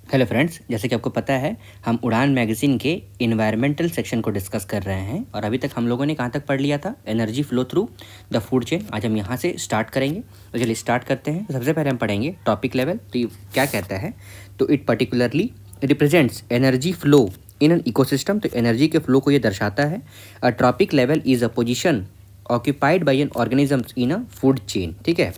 Hello friends, जैसे कि आपको पता है हम उड़ान मैगज़ीन के इन्वायरमेंटल सेक्शन को डिस्कस कर रहे हैं और अभी तक हम लोगों ने कहाँ तक पढ़ लिया था, energy flow through the food chain. आज हम यहाँ से स्टार्ट करेंगे। तो चलिए स्टार्ट करते हैं। तो सबसे पहले हम पढ़ेंगे टॉपिक लेवल। तो ये क्या कहता है, तो it particularly represents energy flow in an ecosystem. तो एनर्जी के फ्लो को ये दर्शाता है। अ trophic level is a position occupied by N organisms in a food chain. ठीक है,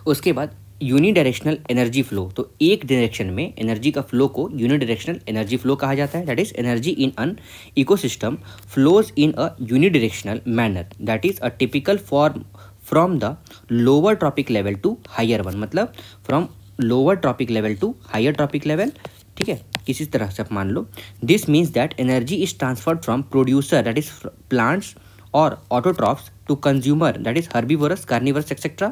उसके बाद यूनिडायरेक्शनल एनर्जी फ्लो। तो एक डायरेक्शन में एनर्जी का फ्लो को यूनिडायरेक्शनल एनर्जी फ्लो कहा जाता है। That is energy in an ecosystem flows in a unidirectional manner. That is a typical form from the lower trophic level to higher one. मतलब from lower trophic level to higher trophic level. ठीक है, किसी तरह से आप मान लो। This means that energy is transferred from producer that is plants or autotrophs to consumer that is herbivorous, carnivorous etc.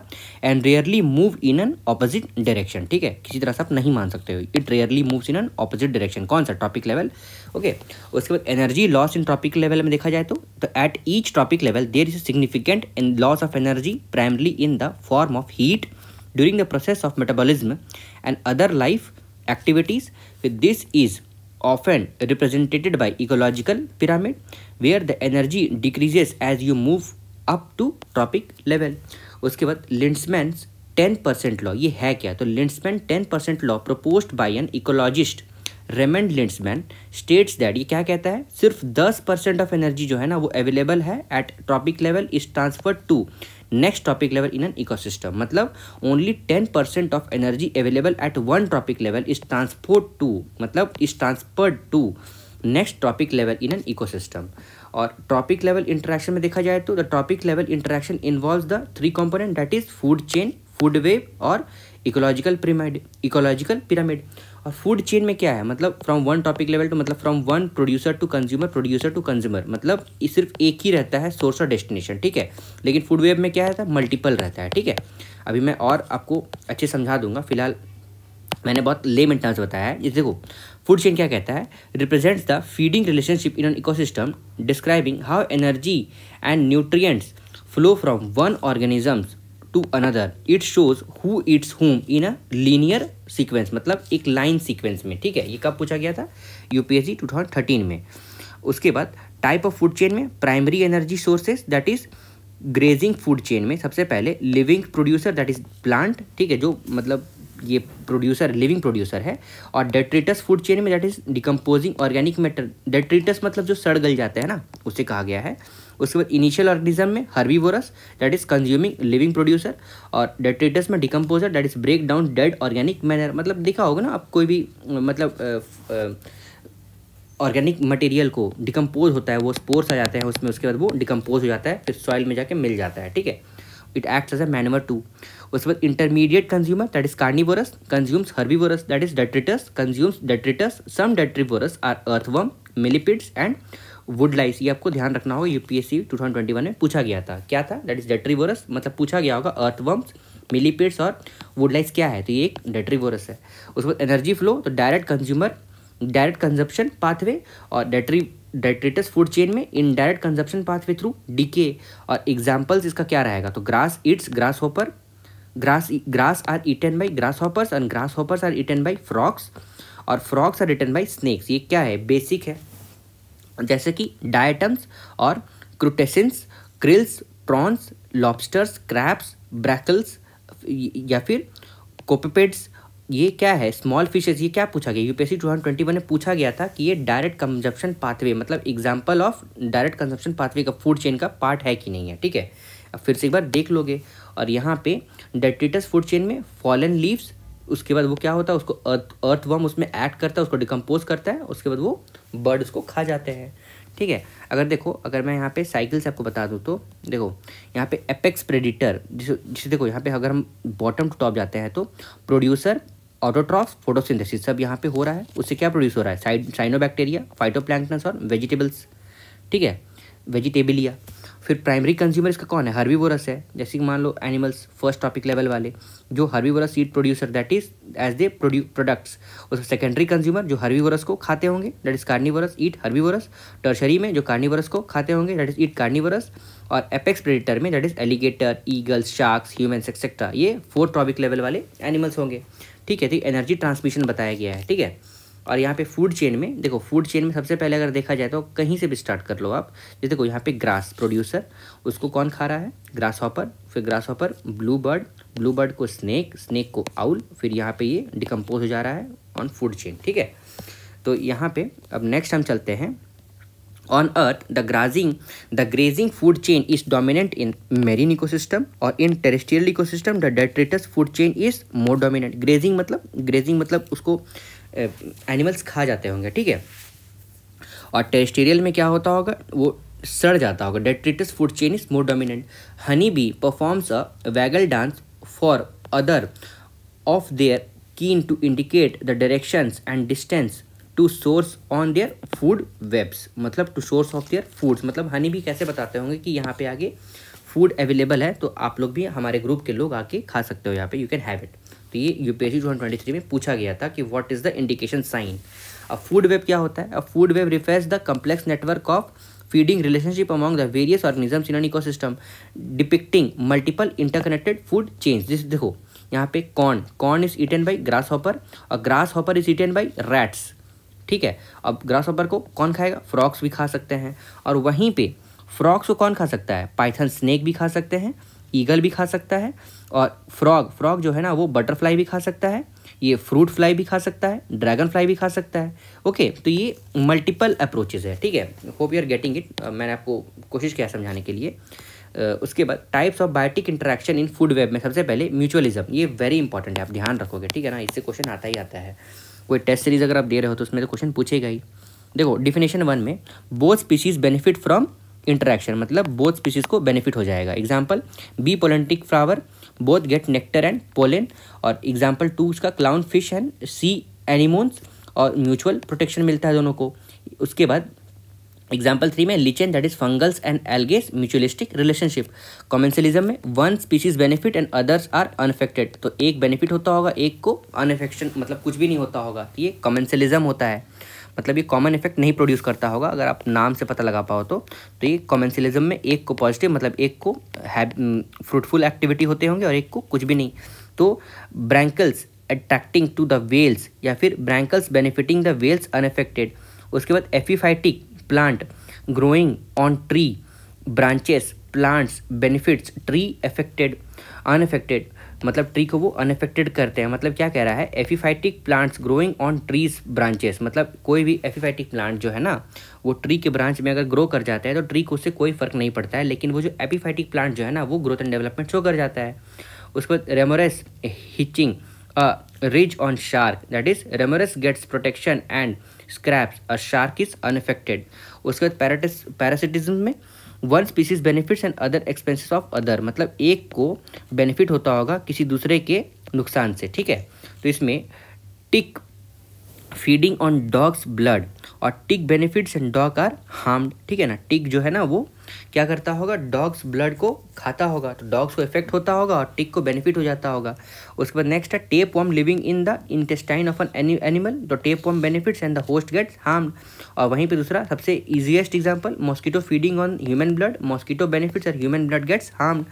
and rarely move in an opposite direction। ठीक है, किसी तरह से आप नहीं मान सकते हो। It rarely moves in an opposite direction। कौन सा? Trophic level. ओके, उसके बाद energy loss in trophic level में देखा जाए तो at each trophic level there is significant in loss of energy primarily in the form of heat during the process of metabolism and other life activities. This is often represented by ecological pyramid where the energy decreases as you move up to tropic level। उसके बाद लिंड्समैन्स 10% law, ये है क्या? तो Lindeman 10% law proposed by an ecologist Raymond Lindeman states that, ये क्या कहता है, सिर्फ 10% ऑफ एनर्जी जो है ना वो अवेलेबल है at trophic level is transferred to next trophic level in an ecosystem. मतलब only 10% of energy available at one trophic level is transferred to, मतलब is transferred to next trophic level in an ecosystem. और trophic level interaction में देखा जाए तो the trophic level interaction involves the three component that is food chain, food web और ecological pyramid. और food chain में क्या है, मतलब from one topic level to, मतलब from one producer to consumer, मतलब ये सिर्फ एक ही रहता है सोर्स और डेस्टिनेशन। ठीक है, लेकिन फूड वेब में क्या रहता है, मल्टीपल रहता है। ठीक है, अभी मैं और आपको अच्छे समझा दूंगा, फिलहाल मैंने बहुत लेमन टर्म्स बताया है। ये देखो फूड चेन क्या कहता है, represents the feeding relationship in an ecosystem describing how energy and nutrients flow from one organisms to another. It shows who eats whom in a linear sequence, मतलब एक line sequence में। ठीक है, ये कब पूछा गया था, यूपीएससी 2013 में। उसके बाद टाइप ऑफ फूड चेन में primary energy sources that is grazing food chain में सबसे पहले living producer that is plant. ठीक है, जो मतलब ये प्रोड्यूसर लिविंग प्रोड्यूसर है। और डेट्रिटस फूड चेन में that is decomposing organic matter. Detritus मतलब जो सड़ गल जाते हैं ना, उससे कहा गया है। उसके बाद इनिशियल ऑर्गेनिज्म में herbivores that is consuming living producer. और डेट्रिटस में decomposer that is break down dead organic manner. मतलब देखा होगा ना आप, कोई भी मतलब ऑर्गेनिक मटेरियल को डिकम्पोज होता है, वो स्पोर्स आ जाते हैं उसमें, उसके बाद वो डिकम्पोज हो जाता है, फिर सॉइल में जाके मिल जाता है। ठीक है, it acts as a manure to. उसके बाद intermediate consumer that is carnivorous consumes herbivorous that is detritus consumes detritus. Some detritivorous are earthworm, millipedes and wood lice. ये आपको ध्यान रखना होगा, यूपीएससी 2021 में पूछा गया था। क्या था, दैट इज डेट्रीवोरस, मतलब पूछा गया होगा अर्थवर्म्स, मिलिपिड्स और वुड लाइस क्या है, तो ये एक डेट्रीवोरस है। उसके बाद एनर्जी फ्लो, तो डायरेक्ट कंजप्शन पाथवे। और डेट्रिटस फूड चेन में indirect consumption pathway through decay. और एग्जांपल्स इसका क्या रहेगा, तो grass eats grasshopper, grass are eaten by grasshoppers and grasshoppers are eaten by frogs, और frogs are eaten by snakes. ये क्या है, बेसिक है। जैसे कि डायटम्स और crustaceans, krills, prawns, lobsters, crabs, barnacles या फिर कोपेपेड्स, ये क्या है, स्मॉल फिशेज। ये क्या पूछा गया, यूपीएससी 2021 में पूछा गया था कि ये डायरेक्ट कंजप्शन पाथवे, मतलब example of direct consumption pathway का फूड चेन का पार्ट है कि नहीं है। ठीक है, अब फिर से एक बार देख लोगे। और यहाँ पे डेट्रिटस फूड चेन में फॉलन लीव्स, उसके बाद वो क्या होता है, उसको अर्थवर्म उसमें ऐड करता है, उसको डिकम्पोज करता है, उसके बाद वो बर्ड उसको खा जाते हैं। ठीक है, अगर देखो, अगर मैं यहाँ पे साइकिल से आपको बता दूँ तो देखो यहाँ पे एपेक्स प्रेडिटर, जिसे देखो यहाँ पे अगर हम बॉटम टू टॉप जाते हैं तो प्रोड्यूसर, ऑटोट्रॉफ्स, फोटोसिंथेसिस सब यहाँ पे हो रहा है। उससे क्या प्रोड्यूस हो रहा है, साइनोबैक्टीरिया, फाइटोप्लैंक्टन्स और वेजिटेबल्स। ठीक है, वेजिटेबलिया। फिर प्राइमरी कंज्यूमर इसका कौन है, हर्बीवोरस है। जैसे कि मान लो एनिमल्स फर्स्ट टॉपिक लेवल वाले, जो herbivores eat producer that is as they products. उसका सेकेंडरी कंज्यूमर जो हर्बीवोरस को खाते होंगे that is carnivores eat herbivores. Tertiary में जो कार्निवोरस को खाते होंगे दैट इज ईट कार्निवोरस। और एपेक्स प्रेडेटर में that is alligator, eagles, sharks, humans etcetera, ये फोर्थ ट्रॉपिक लेवल वाले एनिमल्स होंगे। ठीक है। तो एनर्जी ट्रांसमिशन बताया गया है, ठीक है। और यहाँ पे फूड चेन में देखो, फूड चेन में सबसे पहले अगर देखा जाए तो कहीं से भी स्टार्ट कर लो आप। जैसे देखो यहाँ पे ग्रास प्रोड्यूसर, उसको कौन खा रहा है, ग्रास हॉपर, फिर grass hopper blue bird, blue bird को स्नेक, स्नेक को आउल, फिर यहाँ पे ये डिकम्पोज हो जा रहा है ऑन फूड चेन, ठीक है। तो यहाँ पे अब नेक्स्ट हम चलते हैं। On Earth, the grazing food chain is dominant in marine ecosystem, और in terrestrial ecosystem the detritus food chain is more dominant. Grazing मतलब उसको एनिमल्स खा जाते होंगे, ठीक है। और टेरेस्ट्रियल में क्या होता होगा, वो सड़ जाता होगा। Detritus food chain is more dominant. Honey bee performs a waggle dance for other of their kin to indicate the directions and distance to source on their food webs, मतलब to source of their foods. मतलब honey भी कैसे बताते होंगे कि यहाँ पे आगे फूड अवेलेबल है, तो आप लोग भी, हमारे ग्रुप के लोग आके खा सकते हो यहाँ पे, यू कैन हैव इट। तो ये यूपीएससी 2023 में पूछा गया था कि what is the indication sign. अब फूड वेब क्या होता है, अब food web refers the complex network of feeding relationship among the various organisms in an ecosystem depicting multiple interconnected food chains. जिस देखो यहाँ पे corn is eaten by grasshopper और grasshopper is eaten by rats, ठीक है। अब grass hopper को कौन खाएगा, फ्रॉक्स भी खा सकते हैं। और वहीं पे फ्रॉक्स को कौन खा सकता है, पाइथन स्नेक भी खा सकते हैं, ईगल भी खा सकता है, और फ्रॉग जो है ना वो बटरफ्लाई भी खा सकता है, ये फ्रूट फ्लाई भी खा सकता है, ड्रैगन फ्लाई भी खा सकता है। ओके, तो ये मल्टीपल अप्रोचेज है, ठीक है। Hope you are getting it. मैंने आपको कोशिश किया समझाने के लिए। उसके बाद types of biotic interaction in food web में सबसे पहले म्यूचुअलिज्म, ये वेरी इंपॉर्टेंट है, आप ध्यान रखोगे, ठीक है ना। इससे क्वेश्चन आता ही आता है, कोई टेस्ट सीरीज अगर आप दे रहे हो तो उसमें तो क्वेश्चन पूछेगा ही। देखो डिफिनेशन 1 में both species benefit from interaction, मतलब बोथ स्पीशीज को बेनिफिट हो जाएगा। Example bee pollinating flower both get nectar and pollen, और एग्जाम्पल 2 उसका clown fish and sea anemones, और म्यूचुअल प्रोटेक्शन मिलता है दोनों को। उसके बाद एग्जाम्पल 3 में lichen that is fungus and algae mutualistic relationship. Commensalism में one species benefit and others are unaffected, तो एक बेनिफिट होता होगा, एक को अनअफेक्शन, मतलब कुछ भी नहीं होता होगा, ये कॉमेंसलिज्म होता है। मतलब ये कॉमन इफेक्ट नहीं प्रोड्यूस करता होगा, अगर आप नाम से पता लगा पाओ तो ये कॉमेंसलिज्म में एक को पॉजिटिव, मतलब एक को फ्रूटफुल एक्टिविटी होते होंगे और एक को कुछ भी नहीं। तो barnacles attracting to the whales, या फिर barnacles benefiting the whales unaffected. उसके बाद epiphytic plant growing on tree branches plants benefits tree affected unaffected, मतलब ट्री को वो अनअफेक्टेड करते हैं। मतलब क्या कह रहा है, epiphytic plants growing on trees branches, मतलब कोई भी एफिफाइटिक प्लांट जो है ना वो ट्री के ब्रांच में अगर ग्रो कर जाता है तो ट्री को उससे कोई फर्क नहीं पड़ता है, लेकिन वो जो एपिफाइटिक प्लांट जो है ना वो ग्रोथ एंड डेवलपमेंट शो कर जाता है। उसके बाद remoras hitching a ride on shark, that is remoras gets protection and scraps a shark is unaffected. उसके बाद पैरासिटिज्म में one species benefits and other expenses of other, मतलब एक को बेनिफिट होता होगा किसी दूसरे के नुकसान से, ठीक है। तो इसमें tick feeding on dogs blood, और tick benefits and dog are harmed, ठीक है ना। टिक जो है ना वो क्या करता होगा, डॉग्स ब्लड को खाता होगा, तो डॉग्स को इफेक्ट होता होगा और टिक को बेनिफिट हो जाता होगा। उसके बाद नेक्स्ट है tapeworm living in the intestine of an animal, तो tapeworm benefits and the host gets harmed. और वहीं पे दूसरा सबसे easiest example mosquito feeding on human blood, mosquito benefits और ह्यूमन ब्लड गेट्स हार्म्ड।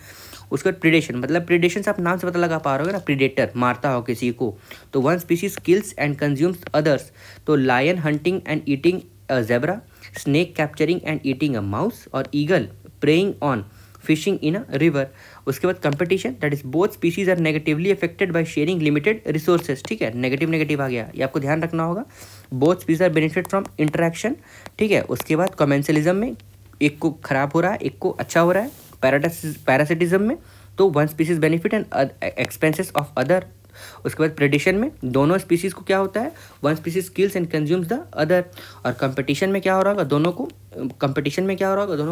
उसके बाद प्रीडेशन, मतलब प्रीडेशन से आप नाम से पता लगा पा रहे हो ना, प्रीडेटर मारता हो किसी को, तो one species kills and consumes others, तो lion hunting and eating a zebra, snake capturing and eating a mouse, और eagle preying on fishing in a river. उसके बाद competition, that is both species are negatively affected by sharing limited resources, ठीक है। Negative आ गया, ये आपको ध्यान रखना होगा। Both species are benefit from interaction, ठीक है। उसके बाद कमेंसलिज्म में एक को खराब हो रहा है, एक को अच्छा हो रहा है। पैरासिटिज्म में तो one species benefit and expenses of other. उसके बाद प्रेडिशन में दोनों स्पीसीज को क्या होता है, one species kills and consumes the other. और कंपटीशन में क्या हो रहा होगा, दोनों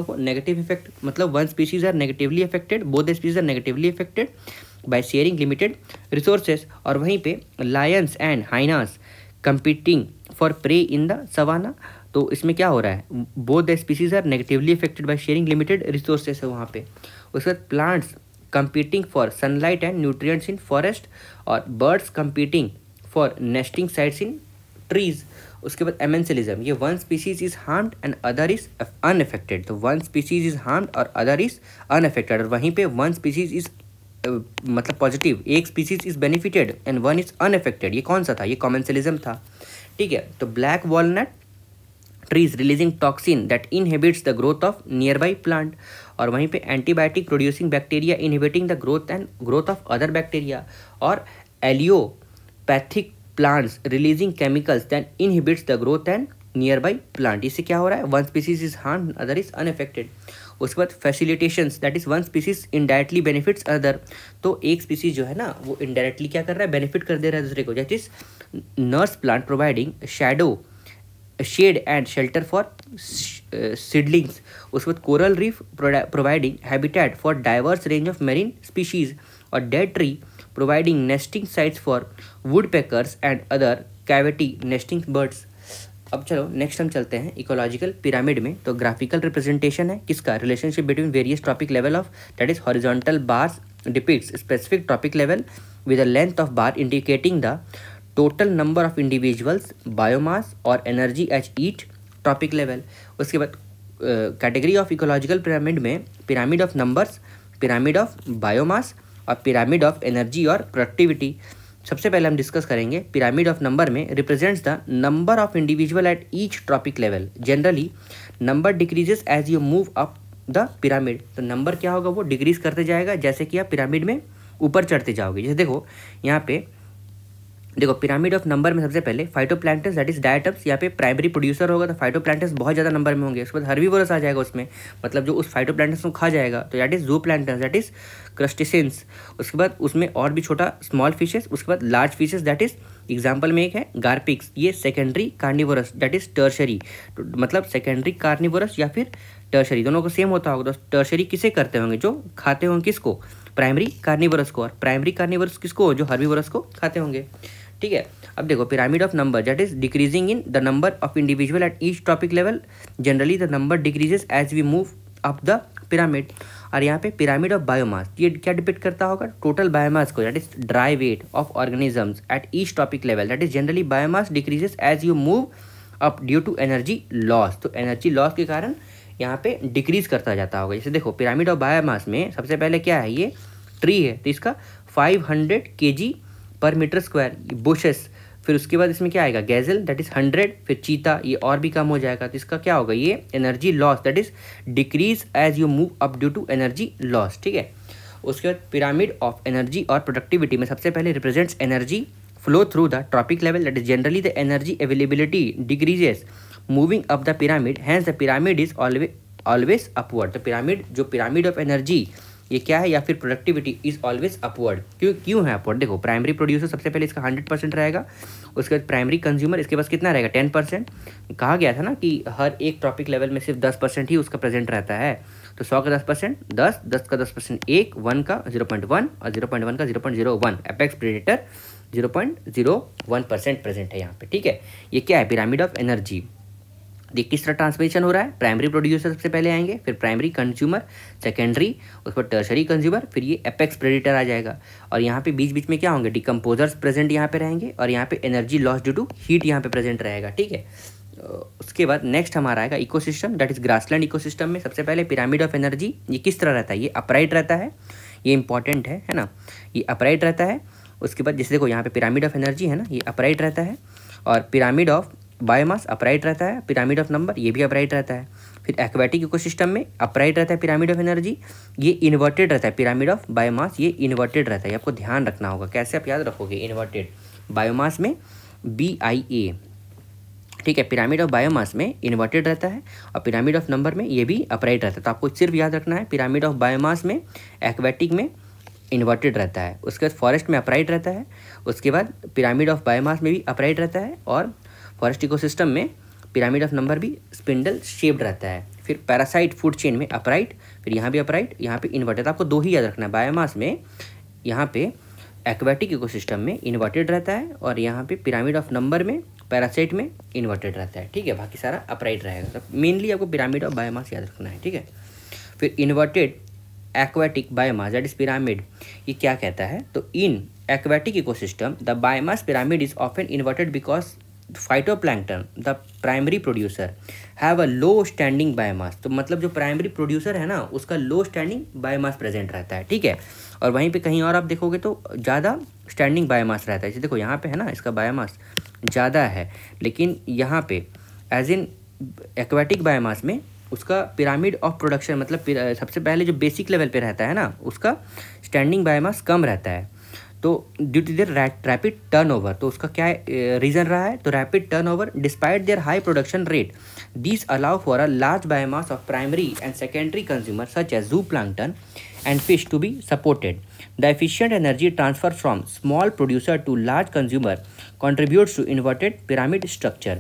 को नेगेटिव इफेक्ट, मतलब one species are negatively affected, both the species are negatively affected by sharing limited resources. और वहीं पे lions and hyenas competing for prey in the savanna, तो इसमें क्या हो रहा है, both the species are negatively affected by sharing limited resources है वहाँ पे। उसके बाद plants competing for sunlight and nutrients in forest, और birds competing for nesting sites in trees। उसके बाद एमेंसलिज्म, ये one species is harmed and other is unaffected, तो वन स्पीसीज इज हार्म्ड और अदर इज अनअफेक्टेड। और वहीं पे one species is मतलब पॉजिटिव, एक species is benefited and one is unaffected, ये कौन सा था, ये कॉमेंसलिज्म था, ठीक है। तो black walnut trees releasing toxin that inhibits the growth of nearby plant, और वहीं पे antibiotic producing bacteria inhibiting the growth of other bacteria, और allelopathic plants releasing chemicals that inhibits the growth and nearby plant. इससे क्या हो रहा है, one species is harm other is unaffected. उसके बाद facilitations that is one species indirectly benefits other, तो एक स्पीसीज जो है ना वो इनडायरेक्टली क्या कर रहा है, बेनिफिट कर दे रहा है दूसरे को, that is nurse plant providing shadow shade and shelter for seedlings. उसके बाद coral reef providing habitat for diverse range of marine species, और dead tree providing nesting sites for woodpeckers and other cavity nesting birds. अब चलो next हम चलते हैं ecological pyramid में। तो ग्राफिकल रिप्रेजेंटेशन है किसका, relationship between various trophic level of, that is horizontal bars depicts specific trophic level with the length of bar indicating the total number of individuals, biomass और energy at each trophic level. उसके बाद category of ecological pyramid में pyramid of numbers, pyramid of biomass और pyramid of energy और productivity. सबसे पहले हम discuss करेंगे पिरामिड ऑफ नंबर में represents the number of individual at each trophic level. Generally number decreases as you move up the pyramid, तो number क्या होगा, वो डिक्रीज करते जाएगा जैसे कि आप पिरामिड में ऊपर चढ़ते जाओगे। जैसे देखो यहाँ पे देखो पिरामिड ऑफ नंबर में सबसे पहले फाइटोप्लैंक्टन्स दैट इज डायटम्स, यहाँ पे प्राइमरी प्रोड्यूसर होगा तो फाइटोप्लैंक्टन्स बहुत ज़्यादा नंबर में होंगे। उसके बाद हर्बीवोरस आ जाएगा उसमें, मतलब जो उस फाइटोप्लैंक्टन्स को खा जाएगा, तो that is zooplanktons that is crustaceans. उसके बाद उसमें और भी छोटा स्मॉल फिशेस, उसके बाद large fishes that is example में एक है गार्पिक्स, ये secondary carnivorous that is tertiary, मतलब सेकेंडरी कार्निवोरस या फिर टर्शरी दोनों को सेम होता होगा। तो टर्शरी किसे करते होंगे, जो खाते होंगे किसको, प्राइमरी कार्निवोरस को, और प्राइमरी कार्निवोरस किसको, जो हर्बीवोरस को खाते होंगे, ठीक है। अब देखो pyramid of number that is decreasing in the number of individual at each trophic level, generally the number decreases as we move up the pyramid. और यहाँ पे पिरामिड ऑफ बायोमास, ये क्या डिपिक्ट करता होगा, टोटल बायोमास को, that is dry weight of organisms at each trophic level, that is generally biomass decreases as you move up due to energy loss, तो energy loss के कारण यहाँ पे डिक्रीज करता जाता होगा। जैसे देखो पिरामिड ऑफ बायोमास में सबसे पहले क्या है, ये ट्री है तो इसका 500 kg पर मीटर स्क्वायर बुशेस, फिर उसके बाद इसमें क्या आएगा, गैजल दैट इज 100, फिर चीता ये और भी कम हो जाएगा, तो इसका क्या होगा, ये energy loss that is decrease as you move up due to energy loss, ठीक है। उसके बाद पिरामिड ऑफ एनर्जी और प्रोडक्टिविटी में सबसे पहले represents energy flow through the trophic level, that is generally the energy availability decreases moving up the pyramid, hence the pyramid is always upward. तो pyramid, जो पिरामिड ऑफ एनर्जी ये क्या है, या फिर प्रोडक्टिविटी इज ऑलवेज अपवर्ड। क्यों है upward, देखो प्राइमरी प्रोड्यूसर सबसे पहले इसका 100% रहेगा, उसके बाद प्राइमरी कंज्यूमर इसके पास कितना रहेगा, 10%। कहा गया था ना कि हर एक टॉपिक लेवल में सिर्फ 10% ही उसका प्रेजेंट रहता है, तो 100 का 10%, 10 का 10%, 1 का 0.1 और 0.1 का 0.01, एपेक्स प्रेडेटर 0.01% प्रेजेंट है यहाँ पे, ठीक है। ये क्या है, पिरामिड ऑफ एनर्जी। देख किस तरह ट्रांसमिशन हो रहा है, प्राइमरी प्रोड्यूसर सबसे पहले आएंगे, फिर प्राइमरी कंज्यूमर, सेकेंडरी, उसके बाद टर्शरी कंज्यूमर, फिर ये एपेक्स प्रेडेटर आ जाएगा। और यहाँ पे बीच बीच में क्या होंगे, डिकम्पोजर्स प्रेजेंट यहाँ पे रहेंगे, और यहाँ पे energy loss due to heat यहाँ पे प्रेजेंट रहेगा, ठीक है। उसके बाद नेक्स्ट हमारा आएगा ecosystem, that is grassland ecosystem में सबसे पहले पिरामिड ऑफ एनर्जी, ये किस तरह रहता है, ये अपराइट रहता है, ये इंपॉर्टेंट है ना, ये अपराइट रहता है। उसके बाद जैसे देखो यहाँ पे पिरामिड ऑफ एनर्जी है ना, ये अपराइट रहता है, और पिरामिड ऑफ बायोमास अपराइट रहता है, पिरामिड ऑफ नंबर ये भी अपराइट रहता है। फिर एक्वेटिक इकोसिस्टम में अपराइट रहता है पिरामिड ऑफ एनर्जी, ये इन्वर्टेड रहता है, पिरामिड ऑफ बायोमास ये इन्वर्टेड रहता है, आपको ध्यान रखना होगा, कैसे आप याद रखोगे, इन्वर्टेड। बायोमास में BIA, ठीक है, पिरामिड ऑफ बायोमास में इन्वर्टेड रहता है, और पिरामिड ऑफ नंबर में ये भी अपराइट रहता है, तो आपको सिर्फ याद रखना है पिरामिड ऑफ बायोमास में, एक्वेटिक में इन्वर्टेड रहता है, उसके बाद फॉरेस्ट में अपराइट रहता है, उसके बाद पिरामिड ऑफ बायोमास में भी अपराइट रहता है, और फॉरेस्ट इकोसिस्टम में पिरामिड ऑफ नंबर भी स्पिंडल शेप्ड रहता है। फिर पैरासाइट फूड चेन में अपराइट, फिर यहाँ भी अपराइट, यहाँ पे इन्वर्टेड, आपको दो ही याद रखना है, बायोमास में यहाँ पे एक्वेटिक इकोसिस्टम में इन्वर्टेड रहता है, और यहाँ पे पिरामिड ऑफ नंबर में पैरासाइट में इन्वर्टेड रहता है, ठीक है, बाकी सारा अपराइट रहेगा। तो मेनली आपको पिरामिड ऑफ बायोमास याद रखना है, ठीक है। फिर inverted aquatic biomass that is pyramid, ये क्या कहता है, तो in aquatic ecosystem the biomass pyramid is often inverted because phytoplankton the primary producer have a low standing biomass, तो मतलब जो प्राइमरी प्रोड्यूसर है ना उसका लो स्टैंडिंग बायोमास प्रेजेंट रहता है, ठीक है। और वहीं पे कहीं और आप देखोगे तो ज़्यादा स्टैंडिंग बायोमास रहता है। जैसे देखो यहाँ पे है ना, इसका बायोमास ज़्यादा है, लेकिन यहाँ पे एज इन एक्वाटिक बायोमास में उसका पिरामिड ऑफ प्रोडक्शन मतलब सबसे पहले जो बेसिक लेवल पे रहता है ना, उसका स्टैंडिंग बायोमास कम रहता है। तो due to their rapid turnover, तो उसका क्या रीज़न रहा है, तो rapid turnover despite their high production rate this allow for a large biomass of primary and secondary consumer such as zooplankton and fish to be supported. The efficient energy transfer from small producer to large consumer contributes to inverted pyramid structure.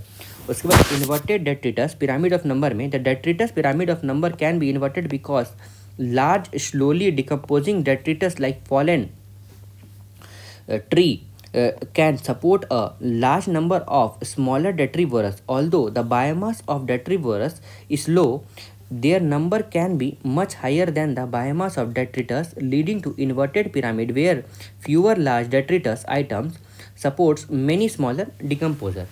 उसके बाद inverted detritus pyramid of number में the detritus pyramid of number can be inverted because large slowly decomposing detritus like fallen tree can support a large number of smaller detrivorous. Although the biomass of detrivorous is low, their number can be much higher than the biomass of detritus, leading to inverted pyramid where fewer large detritus items supports many smaller decomposer.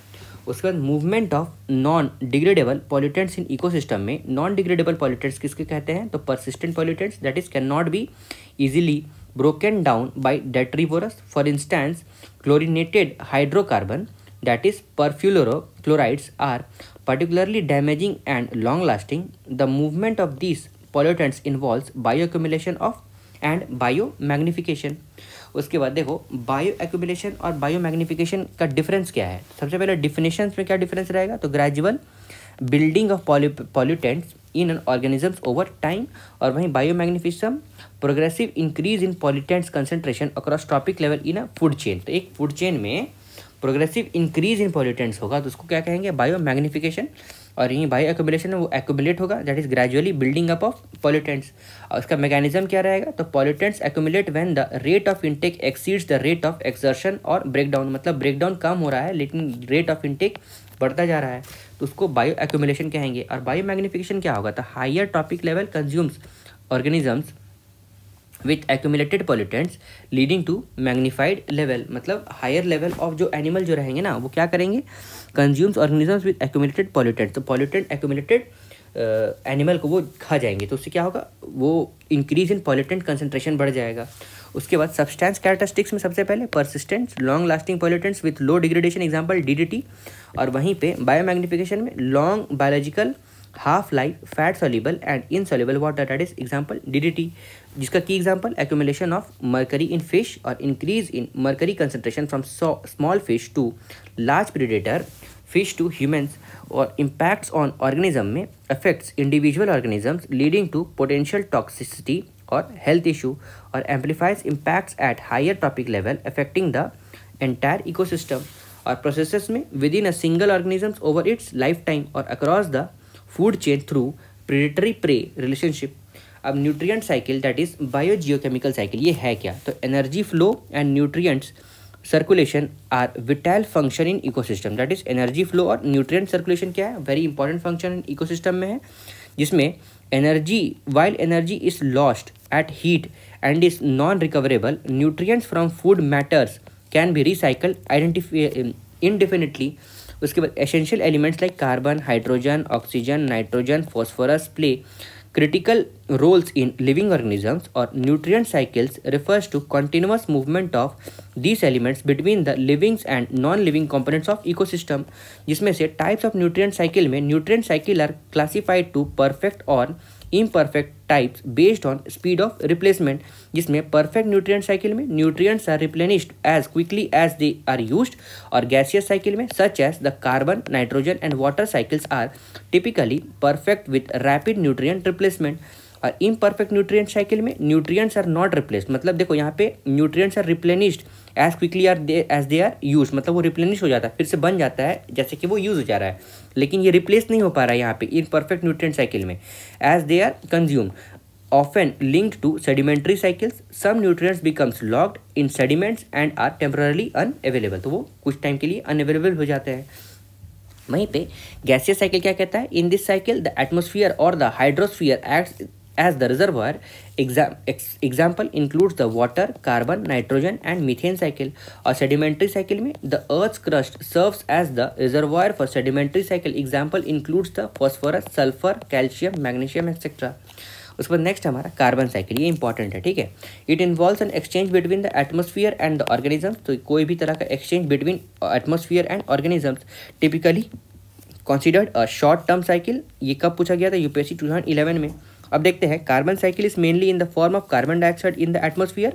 उसके बाद movement of non degradable pollutants in ecosystem में non degradable pollutants किसके कहते हैं, तो persistent pollutants that is can not be easily broken down by detrivorous. For instance, chlorinated hydrocarbon that is perfluorochlorides are particularly damaging and long lasting. The movement of these pollutants involves bioaccumulation of and biomagnification. उसके बाद देखो bio accumulation और bio magnification का difference क्या है। सबसे पहले definitions में क्या डिफरेंस रहेगा, तो gradual building of pollutants in an organisms over time, और वहीं biomagnification progressive increase in pollutants concentration across tropic level in a food chain. तो एक फूड चेन में प्रोग्रेसिव इंक्रीज इन पॉल्यूटेंट्स होगा तो उसको क्या कहेंगे, बायोमैग्निफिकेशन। और यही बायो एक्यूमुलेशन है वो एक्यूमुलेट होगा, that is gradually building up of pollutants. और उसका मैकेनिज्म क्या रहेगा, तो pollutants accumulate when the rate of intake exceeds the rate of exertion और ब्रेकडाउन, मतलब ब्रेकडाउन कम हो रहा है लेकिन रेट ऑफ इनटेक बढ़ता जा रहा है, तो उसको बायो एक्यूमुलेशन कहेंगे। और बायो मैग्निफिकेशन क्या होगा, तो higher trophic level consumes organisms with accumulated pollutants leading to magnified level, मतलब हायर लेवल ऑफ जो एनिमल जो रहेंगे ना वो क्या करेंगे, consumes organisms with accumulated pollutants. तो पॉल्यूटेंट एक्यूमुलेटेड एनिमल को वो खा जाएंगे, तो उससे क्या होगा, वो इंक्रीज इन पॉल्यूटेंट कंसंट्रेशन बढ़ जाएगा। उसके बाद सब्सटेंस कैरेक्टरिस्टिक्स में सबसे पहले persistent long lasting pollutants with low degradation, example DDT. और वहीं पे बायोमैग्निफिकेशन में long biological half life fat soluble and insoluble water, that is example DDT, जिसका की example accumulation of mercury in fish और increase in mercury concentration from small fish to large predator fish to humans. और impacts on organism में affects individual organisms leading to potential toxicity और health issue, और amplifies impacts at higher trophic level affecting the entire ecosystem. और processes में with in a single organisms over its life time और across the food chain through predatory prey relationship. अब nutrient cycle that is biogeochemical cycle, ये है क्या, तो energy flow and nutrients circulation are vital function in ecosystem, that is energy flow और nutrient circulation क्या है, very important function in ecosystem में है, जिसमें energy while energy is lost at heat and is non recoverable, nutrients from food matters can be recycled indefinitely. उसके बाद essential elements like carbon, hydrogen, oxygen, nitrogen, phosphorus play critical roles in living organisms, or nutrient cycles refers to continuous movement of these elements between the living and non-living components of ecosystem. जिसमें से types of nutrient cycle में nutrient cycle are classified to perfect or imperfect types based on speed of replacement, जिसमें perfect nutrient cycle में nutrients are replenished as quickly as they are used, और gaseous cycle में such as the carbon, nitrogen and water cycles are typically perfect with rapid nutrient replacement. और imperfect nutrient cycle में nutrients are not replaced, मतलब देखो यहाँ पे nutrients are replenished as quickly as they are used, मतलब वो replenish हो जाता है, फिर से बन जाता है जैसे कि वो यूज़ हो जा रहा है, लेकिन ये रिप्लेस नहीं हो पा रहा है यहाँ पे imperfect nutrient cycle में। as they are consumed, often linked to sedimentary cycles, some nutrients becomes locked in sediments and are temporarily unavailable, तो वो कुछ टाइम के लिए unavailable हो जाते हैं। वहीं पे गैसियस साइकिल क्या कहता है, in this cycle the atmosphere और the hydrosphere acts as the reservoir. Example includes the water, carbon, nitrogen and methane cycle. और sedimentary cycle में the earth's crust serves as the reservoir for sedimentary cycle. Example includes the phosphorus, sulfur, calcium, magnesium etc. उसके बाद next हमारा carbon cycle, ये important है, ठीक है। It involves an exchange between the atmosphere and the organisms, तो कोई भी तरह का exchange between atmosphere and organisms typically considered a short term cycle. ये कब पूछा गया था? यूपीएससी 2011 में। अब देखते हैं, carbon cycle is mainly in the form of carbon dioxide in the atmosphere,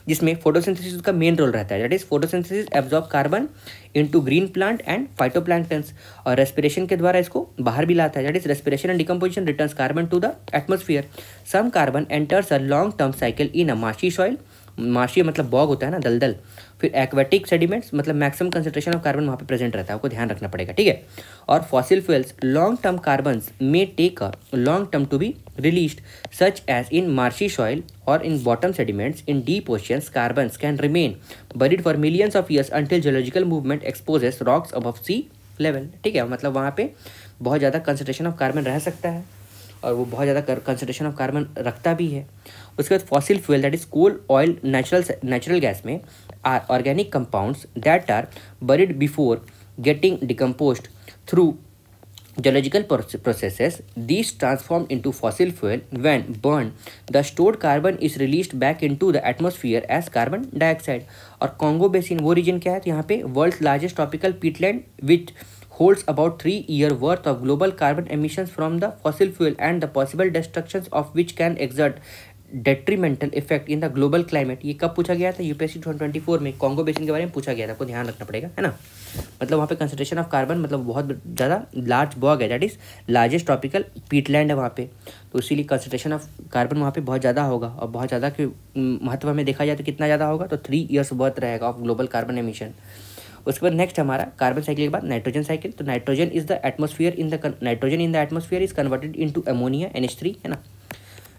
जिसमें फोटोसिंथेसिस का मेन रोल रहता है। That is photosynthesis absorb carbon into green plant and phytoplanktons, और रेस्पिरेशन के द्वारा इसको बाहर भी लाता है। That is respiration and decomposition returns carbon to the atmosphere. Some carbon enters a long term cycle in a marshy soil, marshy मतलब bog होता है ना, दलदल। फिर एक्वेटिक सेडिमेंट्स, मतलब मैक्सिमम कंसंट्रेशन ऑफ कार्बन वहाँ पे प्रेजेंट रहता है, आपको ध्यान रखना पड़ेगा, ठीक है। और fossil fuels long term carbons may take a long term to be released, such as in marshy soil और in bottom sediments. In deep oceans carbons can remain buried for millions of years until geological movement exposes rocks above sea level, ठीक है। मतलब वहाँ पे बहुत ज़्यादा concentration of carbon रह सकता है, और वो बहुत ज़्यादा कंसंट्रेशन ऑफ कार्बन रखता भी है। उसके बाद fossil fuel that is coal, oil, natural gas में are organic compounds that are buried before getting decomposed through geological processes. These transform into fossil fuel. When burned, the stored carbon is released back into the atmosphere as carbon dioxide. और Congo basin वो region क्या है? तो यहाँ पे world's largest tropical peatland which holds about 3 year worth of global carbon emissions from the fossil fuel and the possible destructions of which can exert detrimental effect in the global climate. ये कब पूछा गया था? UPSC 2024 में Congo basin के बारे में पूछा गया था, आपको ध्यान रखना पड़ेगा, है ना। मतलब वहाँ पे कंसंट्रेशन ऑफ कार्बन मतलब बहुत ज़्यादा लार्ज बॉग है, that is largest tropical Peatland है वहाँ पे, तो इसीलिए कंसंट्रेशन ऑफ कार्बन वहाँ पे बहुत ज़्यादा होगा। और बहुत ज़्यादा के महत्व में देखा जाए तो कितना ज़्यादा होगा? तो 3 years वर्थ रहेगा ऑफ ग्लोबल कार्बन एमिशन। उसके बाद नेक्स्ट हमारा कार्बन साइकिल के बाद नाइट्रोजन साइकिल। तो nitrogen is the atmosphere in the nitrogen in the atmosphere is converted into ammonia NH3, है ना।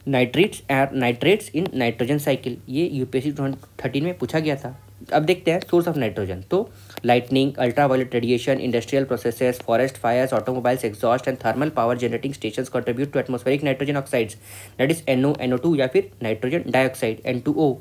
नाइट्रेट्स इन नाइट्रोजन साइकिल, ये यूपीएससी 2013 में पूछा गया था। अब देखते हैं सोर्स ऑफ नाइट्रोजन। तो lightning, ultraviolet radiation, industrial processes, forest fires, automobiles exhaust and thermal power generating stations contribute to atmospheric nitrogen oxides, that is NO, NO2 या फिर नाइट्रोजन डाइऑक्साइड N2O,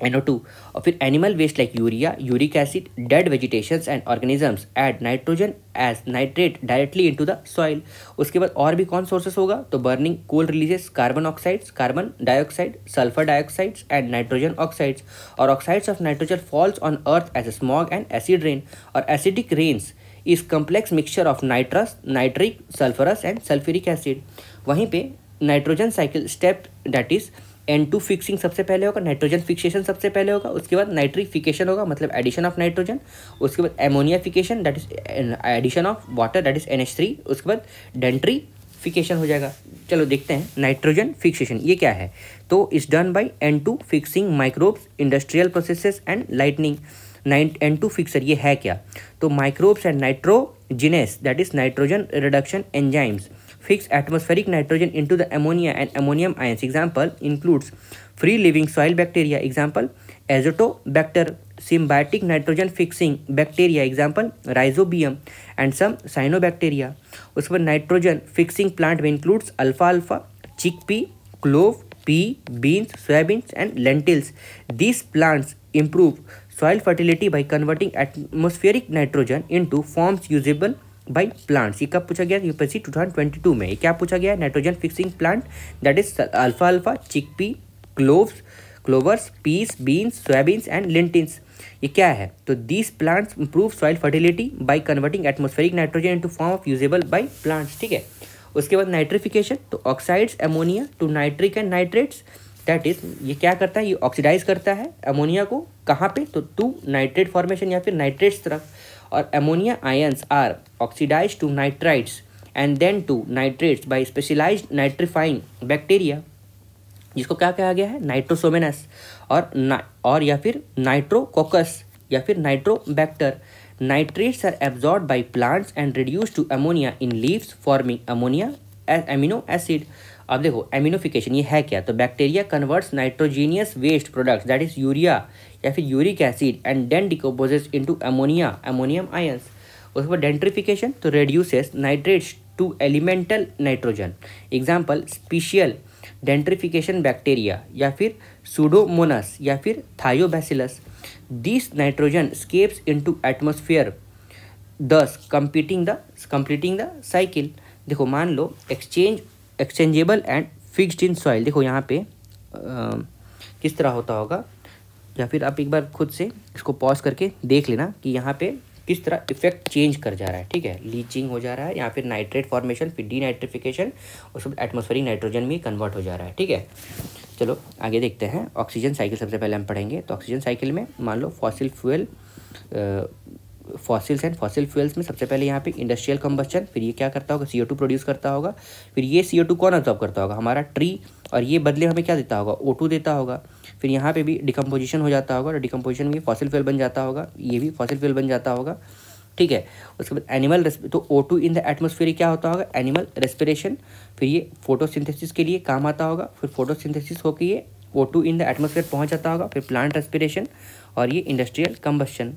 NO2। और फिर animal waste like urea, uric acid, dead vegetations and organisms add nitrogen as nitrate directly into the soil. उसके बाद और भी कौन sources होगा? तो burning coal releases carbon oxides, carbon dioxide, sulphur dioxides and nitrogen oxides. और oxides of nitrogen falls on earth as smog and acid rain. और acidic rains is complex mixture of nitrous, nitric, sulphurous and sulphuric acid. वहीं पे nitrogen cycle step that is N2 fixing सबसे पहले होगा, nitrogen fixation सबसे पहले होगा, उसके बाद नाइट्रिफिकेशन होगा मतलब एडिशन ऑफ नाइट्रोजन, उसके बाद ammonification that is addition of water that is NH3, उसके बाद डेंट्रीफिकेशन हो जाएगा। चलो देखते हैं नाइट्रोजन फिक्सेशन ये क्या है। तो it's done by N2 fixing microbes, industrial processes and lightning. N2 fixer ये है क्या? तो microbes and nitrogenous that is nitrogen reduction enzymes fix atmospheric nitrogen into the ammonia and ammonium ions. Example includes free living soil bacteria, example azotobacter, symbiotic nitrogen fixing bacteria, example rhizobium, and some cyanobacteria. उसके बाद nitrogen fixing plant में includes alpha, chickpea, clove, pea, beans, soybeans and lentils. These plants improve soil fertility by converting atmospheric nitrogen into forms usable by plants. ये कब पूछा गया? UPSC 2022 में। ये क्या पूछा गया है? Nitrogen fixing plant that is alpha, chickpea, clovers, peas, beans, soybeans and lentils. ये क्या है? तो these plants improve soil fertility by converting atmospheric nitrogen into form of usable by plants, ठीक है। उसके बाद नाइट्रिफिकेशन, तो oxides ammonia to nitric and nitrates, that is ये क्या करता है? ये ऑक्सीडाइज करता है अमोनिया को, कहाँ पे? तो टू नाइट्रेट फॉर्मेशन या फिर नाइट्रेट्स तरफ। और ammonia ions are oxidised to nitrites and then to nitrates by specialised nitrifying bacteria, जिसको क्या कहा गया है? नाइट्रोसोमेनस और या फिर नाइट्रोकोकस या फिर Nitrobacter. Nitrates are absorbed by plants and reduced to ammonia in leaves forming ammonia amino acid. अब देखो एमिनोफिकेशन ये है क्या? तो bacteria converts nitrogenous waste products that is urea या फिर uric acid and then decomposes into ammonia, ammonium ions. उसके बाद डेंट्रीफिकेशन, तो reduces nitrates to elemental nitrogen, example species denitrification bacteria या फिर सूडोमोनास या फिर Thiobacillus. This nitrogen escapes into atmosphere दस कंप्लीटिंग द साइकिल। देखो मान लो exchangeable and fixed in soil. देखो यहाँ पे किस तरह होता होगा, या फिर आप एक बार खुद से इसको पॉज करके देख लेना कि यहाँ पे किस तरह इफेक्ट चेंज कर जा रहा है। ठीक है, लीचिंग हो जा रहा है, यहाँ फिर नाइट्रेट फॉर्मेशन, फिर डीनाइट्रिफिकेशन, और सब एटमॉस्फेरिक नाइट्रोजन में कन्वर्ट हो जा रहा है। ठीक है, चलो आगे देखते हैं। ऑक्सीजन साइकिल सबसे पहले हम पढ़ेंगे। तो ऑक्सीजन साइकिल में मान लो फॉसिल फ्यूल्स में सबसे पहले यहाँ पे इंडस्ट्रियल कंबस्चन, फिर ये क्या करता होगा, CO2 प्रोड्यूस करता होगा, फिर ये CO2 कौन अब्जॉर्ब करता होगा, हमारा ट्री, और ये बदले हमें क्या देता होगा, O2 देता होगा। फिर यहाँ पे भी डिकम्पोजिशन हो जाता होगा, और डिकम्पोजिशन में फॉसिल फ्यूल बन जाता होगा, ये भी फॉसिल फ्यूल बन जाता होगा। ठीक है, उसके बाद एनिमल तो O2 इन द एटमॉस्फेयर क्या होता होगा, एनिमल रेस्पिरेशन, फिर ये फोटोसिंथेसिस के लिए काम आता होगा, फिर फोटोसिंथेसिस होकर ये O2 इन द एटमॉस्फेयर पहुँच जाता होगा, फिर प्लांट रेस्पिरेशन, और ये इंडस्ट्रियल कंबस्शन।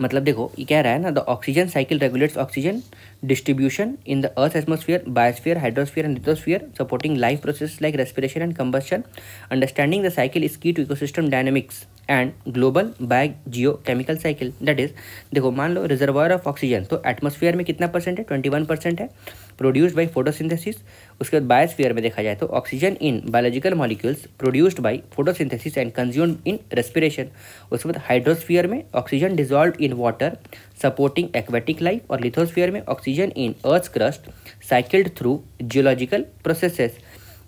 मतलब देखो ये कह रहा है ना, the oxygen cycle regulates oxygen distribution in the earth atmosphere, biosphere, hydrosphere and lithosphere, supporting life process like respiration and combustion. Understanding the cycle is key to ecosystem dynamics and global biogeochemical cycle. That is, देखो मान लो reservoir of oxygen, तो एटमॉस्फेयर में कितना percent है, 21% है, produced by photosynthesis. उसके बाद बायोस्फीयर में देखा जाए तो oxygen in biological molecules produced by photosynthesis and consumed in respiration. उसके बाद हाइड्रोस्फीयर में oxygen dissolve in water supporting aquatic life, और लिथोस्फीयर में oxygen in earth crust cycled through geological processes.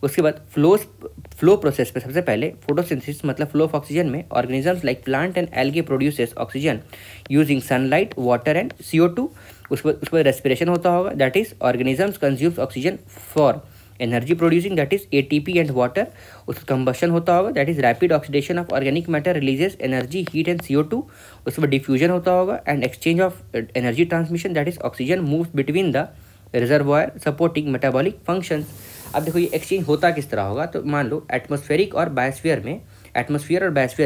उसके बाद फ्लो प्रोसेस में सबसे पहले फोटोसिंथेसिस मतलब फ्लो ऑफ ऑक्सीजन में organisms like plant and algae produces oxygen using sunlight, water and CO2। उसके बाद रेस्पिरेशन होता होगा, that is organisms consumes oxygen for energy producing, that is ATP and water. उसका कंबशन होता होगा, that is rapid oxidation of organic matter releases energy, heat and CO2। उसके बाद diffusion होता होगा and exchange of energy transmission, that is oxygen moves between the reservoir supporting metabolic functions. अब देखो ये एक्सचेंज होता किस तरह होगा, तो मान लो एटमॉस्फेरिक और बायोस्फीयर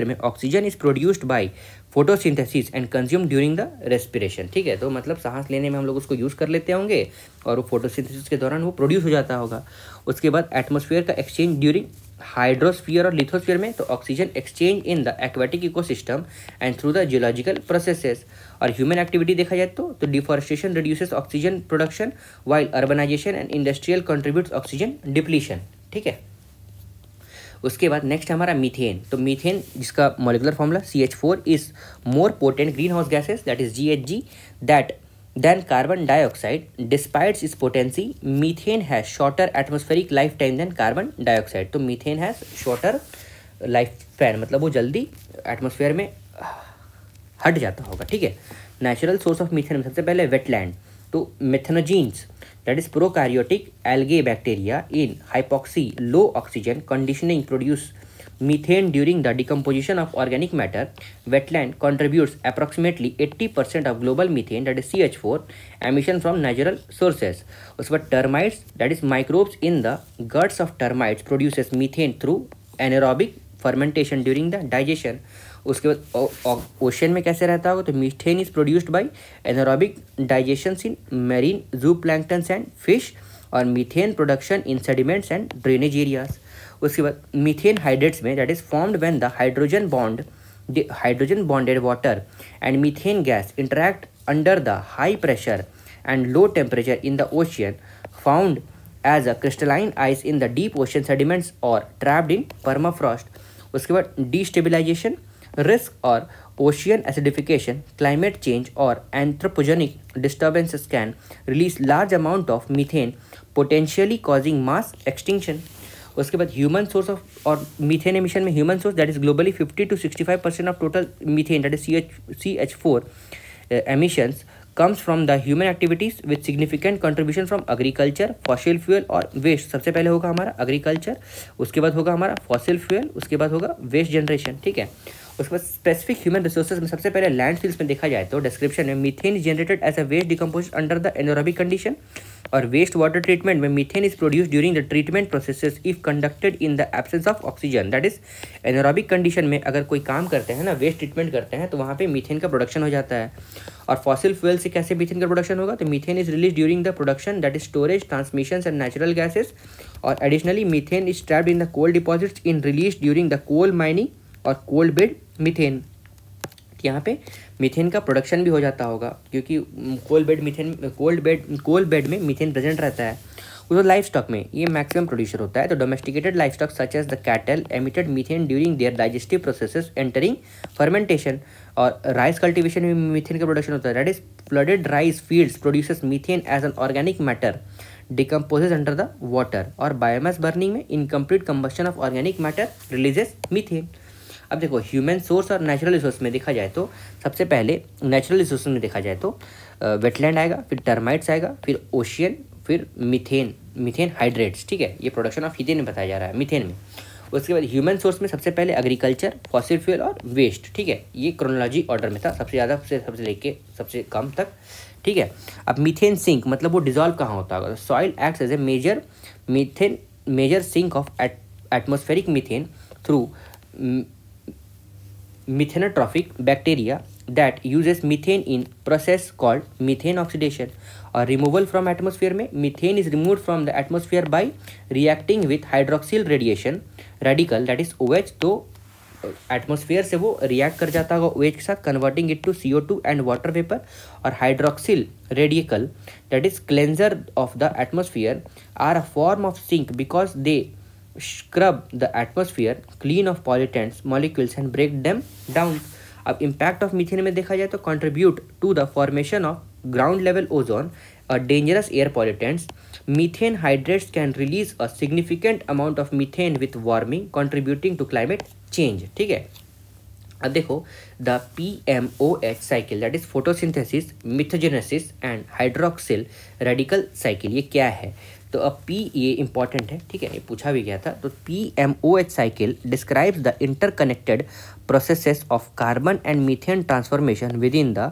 में oxygen is produced by photosynthesis and consumed during the respiration. ठीक है, तो मतलब सांस लेने में हम लोग उसको यूज़ कर लेते होंगे, और वो फोटोसिंथेसिस के दौरान वो प्रोड्यूस हो जाता होगा। उसके बाद एटमॉस्फेयर का एक्सचेंज ड्यूरिंग हाइड्रोस्फीयर और लिथोस्फीयर में, तो oxygen exchange in the aquatic ecosystem and through the geological processes. और ह्यूमन एक्टिविटी देखा जाए तो deforestation reduces oxygen production, while urbanisation and industrial contributes oxygen depletion. ठीक है, उसके बाद नेक्स्ट हमारा मीथेन। तो मीथेन जिसका molecular formula CH4 is more potent green house gases, that is GHG, that than carbon dioxide. Despites its potency, methane has shorter atmospheric life time than carbon dioxide. तो methane has shorter life span, मतलब वो जल्दी atmosphere में हट जाता होगा। ठीक है, नेचुरल सोर्स ऑफ मीथेन में सबसे पहले वेटलैंड, तो मेथनोजीन्स that is prokaryotic algae bacteria in hypoxia low oxygen conditioning produce methane during the decomposition of organic matter. Wetland contributes approximately 80% of global methane, that is CH4 emission from natural sources. उसके बाद termites, that is microbes in the guts of termites produces methane through anaerobic fermentation during the digestion. उसके बाद ocean में कैसे रहता होगा, तो methane is produced by anaerobic digestion in marine zooplanktons and fish, और methane production in sediments and drainage areas. उसके बाद मीथेन हाइड्रेट्स में, that is formed when the hydrogen bonded water and methane gas interact under the high pressure and low temperature in the ocean, found as a crystalline ice in the deep ocean sediments और trapped in permafrost. उसके बाद destabilization, risk और ocean acidification, climate change और anthropogenic disturbances can release large amount of methane potentially causing mass extinction. उसके बाद human source of और methane emission में human source, that is globally 50 to 65% of total methane, that is CH4 emissions comes from the human activities with significant contribution from agriculture, fossil fuel और waste। सबसे पहले होगा हमारा agriculture, उसके बाद होगा हमारा fossil fuel, उसके बाद होगा waste generation। ठीक है, उसके बाद स्पेसिफिक ह्यूमन रिसोर्सेज में सबसे पहले लैंडफिल्स में देखा जाए तो डिस्क्रिप्शन में methane is generated as a waste decompose under the anaerobic condition, और वेस्ट वाटर ट्रीटमेंट में methane is produce during the treatment processes if conducted in the absence of oxygen, that is anaerobic condition में अगर कोई काम करते हैं ना, waste treatment करते हैं, तो वहाँ पे मीथेन का प्रोडक्शन हो जाता है। और फॉसिल फ्यूल से कैसे मीथेन का प्रोडक्शन होगा, तो methane is release during the production, that is storage, transmission and natural gases, और additionally methane is trapped in the coal deposits in release during the coal mining और coal bed methane. यहाँ पे methane का production भी हो जाता होगा, क्योंकि कोल बेड में मीथेन प्रेजेंट रहता है। तो लाइफ स्टॉक में ये मैक्सिमम प्रोड्यूसर होता है। तो domesticated life stock such as the cattle emitted methane during their digestive processes entering fermentation. और राइस कल्टीवेशन में मीथेन का प्रोडक्शन होता है। That is flooded rice fields produces methane as an organic matter decomposes under the water. और biomass burning में incomplete combustion of organic matter releases methane. अब देखो human source और नेचुरल रिसोर्स में देखा जाए तो सबसे पहले नेचुरल रिसोर्स में देखा जाए तो वेटलैंड आएगा, फिर टर्माइट्स आएगा, फिर ओशियन, फिर मीथेन हाइड्रेट्स। ठीक है, ये प्रोडक्शन ऑफ हीथेन में बताया जा रहा है मीथेन में। उसके बाद ह्यूमन सोर्स में सबसे पहले एग्रीकल्चर, फॉसिल फ्यूल और वेस्ट। ठीक है, ये क्रोनोलॉजी ऑर्डर में था, सबसे ज़्यादा सबसे लेके सबसे कम तक। ठीक है, अब मीथेन सिंक मतलब वो डिजॉल्व कहाँ होता होगा। Soil acts as a major sink of atmospheric methane through methanotrophic bacteria that uses methane in process called methane oxidation। और removal from atmosphere में methane is removed from the atmosphere by reacting with hydroxyl radical that is OH। तो atmosphere से वो react कर जाता होगा OH के साथ, converting it to CO2 and water vapour. और hydroxyl radical that is cleanser of the atmosphere are a form of sink because they scrub the atmosphere clean of pollutants molecules and break them down। अब impact of methane में देखा जाए तो contribute to the formation of ground level ozone, a dangerous air pollutants। Methane hydrates can release a significant amount of methane with warming contributing to climate change। ठीक है, अब देखो the PMOH cycle that is photosynthesis, methanogenesis and hydroxyl radical cycle, ये क्या है। तो अब P ये इंपॉर्टेंट है। ठीक है, ये पूछा भी गया था। तो PMOH cycle describes the interconnected processes of carbon and methane transformation within the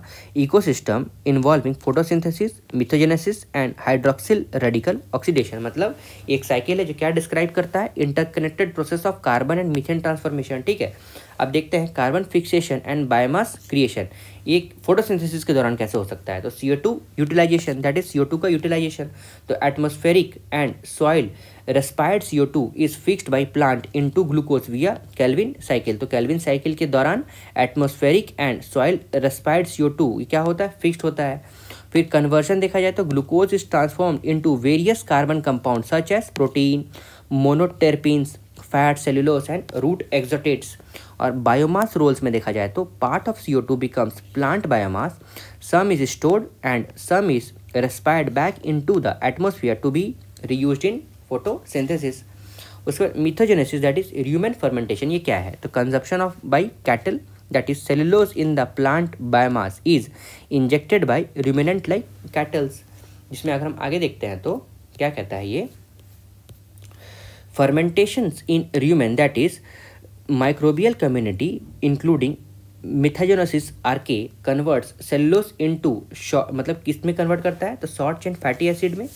ecosystem involving photosynthesis, methogenesis and hydroxyl radical oxidation। मतलब एक साइकिल है जो क्या डिस्क्राइब करता है, interconnected process of carbon and methane transformation. ठीक है, अब देखते हैं carbon fixation and biomass creation ये फोटोसिंथेसिस के दौरान कैसे हो सकता है। तो CO2 utilisation that is CO2 का यूटिलाइजेशन। तो atmospheric and soil respired CO2 is fixed by plant into glucose via Calvin cycle. तो केल्विन साइकिल के दौरान atmospheric and soil respired CO2 ये क्या होता है, फिक्स्ड होता है। फिर कन्वर्शन देखा जाए तो glucose is transformed into various carbon compound such as protein, monoterpenes, fat, cellulose and root exudates. और बायोमास रोल्स में देखा जाए तो part of CO2 becomes plant biomass, some is stored and some is respired back into the atmosphere to be reused in photosynthesis. उसके बाद methanogenesis that is rumen fermentation, ये क्या है। तो consumption of by cattle that is cellulose in the plant biomass is ingested by ruminant like cattles. जिसमें अगर हम आगे देखते हैं तो क्या कहता है ये, fermentations in rumen that is microbial community including methanogenesis archaea converts cellulose into मतलब किस में कन्वर्ट करता है, तो शॉर्ट चेन फैटी एसिड में,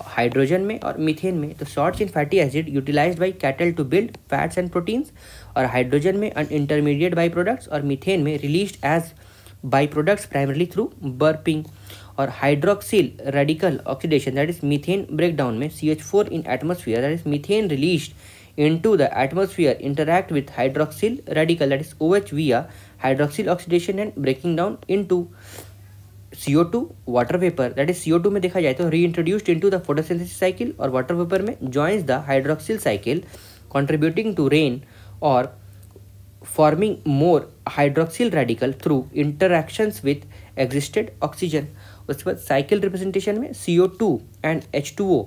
हाइड्रोजन में और मीथेन में। तो short chain fatty acid utilized by cattle to build fats and proteins, और हाइड्रोजन में इंटरमीडिएट बाई प्रोडक्ट्स, और मीथेन में released as by products primarily through burping. और hydroxyl radical oxidation that is methane breakdown में CH4 in atmosphere that is methane released into the atmosphere interact with hydroxyl radical that is OH via hydroxyl oxidation and breaking down into CO2 water vapor that is CO2 में देखा जाए तो reintroduced into the photosynthesis cycle, और water vapor में joins the hydroxyl cycle contributing to rain or forming more hydroxyl radical through interactions with existed oxygen। उसके बाद cycle representation में CO2 and H2O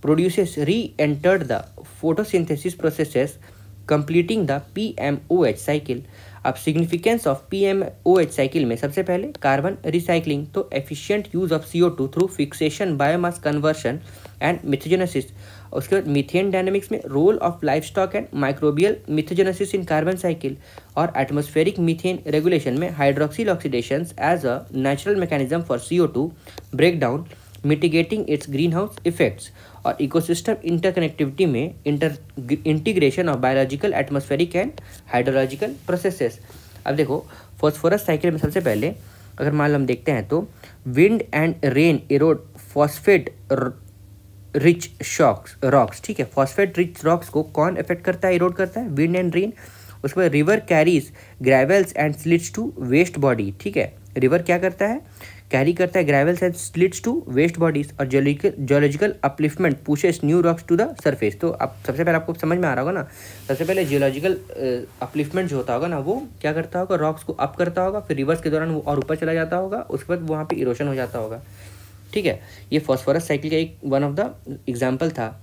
produces reentered the photosynthesis processes completing the PMOH cycle. अब significance of PMOH cycle में सबसे पहले carbon recycling, तो efficient use of CO2 through fixation, biomass conversion and methanogenesis. उसके बाद methane dynamics में role of livestock and microbial methanogenesis in carbon cycle, और atmospheric methane regulation में hydroxyl oxidation as a natural mechanism for CO2 breakdown mitigating its green house effects, और ecosystem interconnectivity में integration of biological, atmospheric and hydrological processes. अब देखो phosphorus cycle में सबसे पहले अगर मान लो हम देखते हैं तो wind and rain Erode phosphate rich rocks. ठीक है, फॉस्फेट रिच रॉक्स को कौन इफेक्ट करता है, इरोड करता है, विंड एंड रेन। उसके बाद river carries gravels and silts to waste body. ठीक है, रिवर क्या करता है, कैरी करता है gravels and silts to waste bodies, और geological upliftment pushes new rocks to the surface. तो अब सबसे पहले आपको समझ में आ रहा होगा ना, सबसे पहले जियोलॉजिकल अपलिफ्टमेंट जो होता होगा ना, वो क्या करता होगा, रॉक्स को अप करता होगा, फिर रिवर्स के दौरान वो और ऊपर चला जाता होगा, उसके बाद वहाँ पे इरोशन हो जाता होगा। ठीक है, ये फॉस्फोरस साइकिल का एक वन ऑफ द एग्जाम्पल था।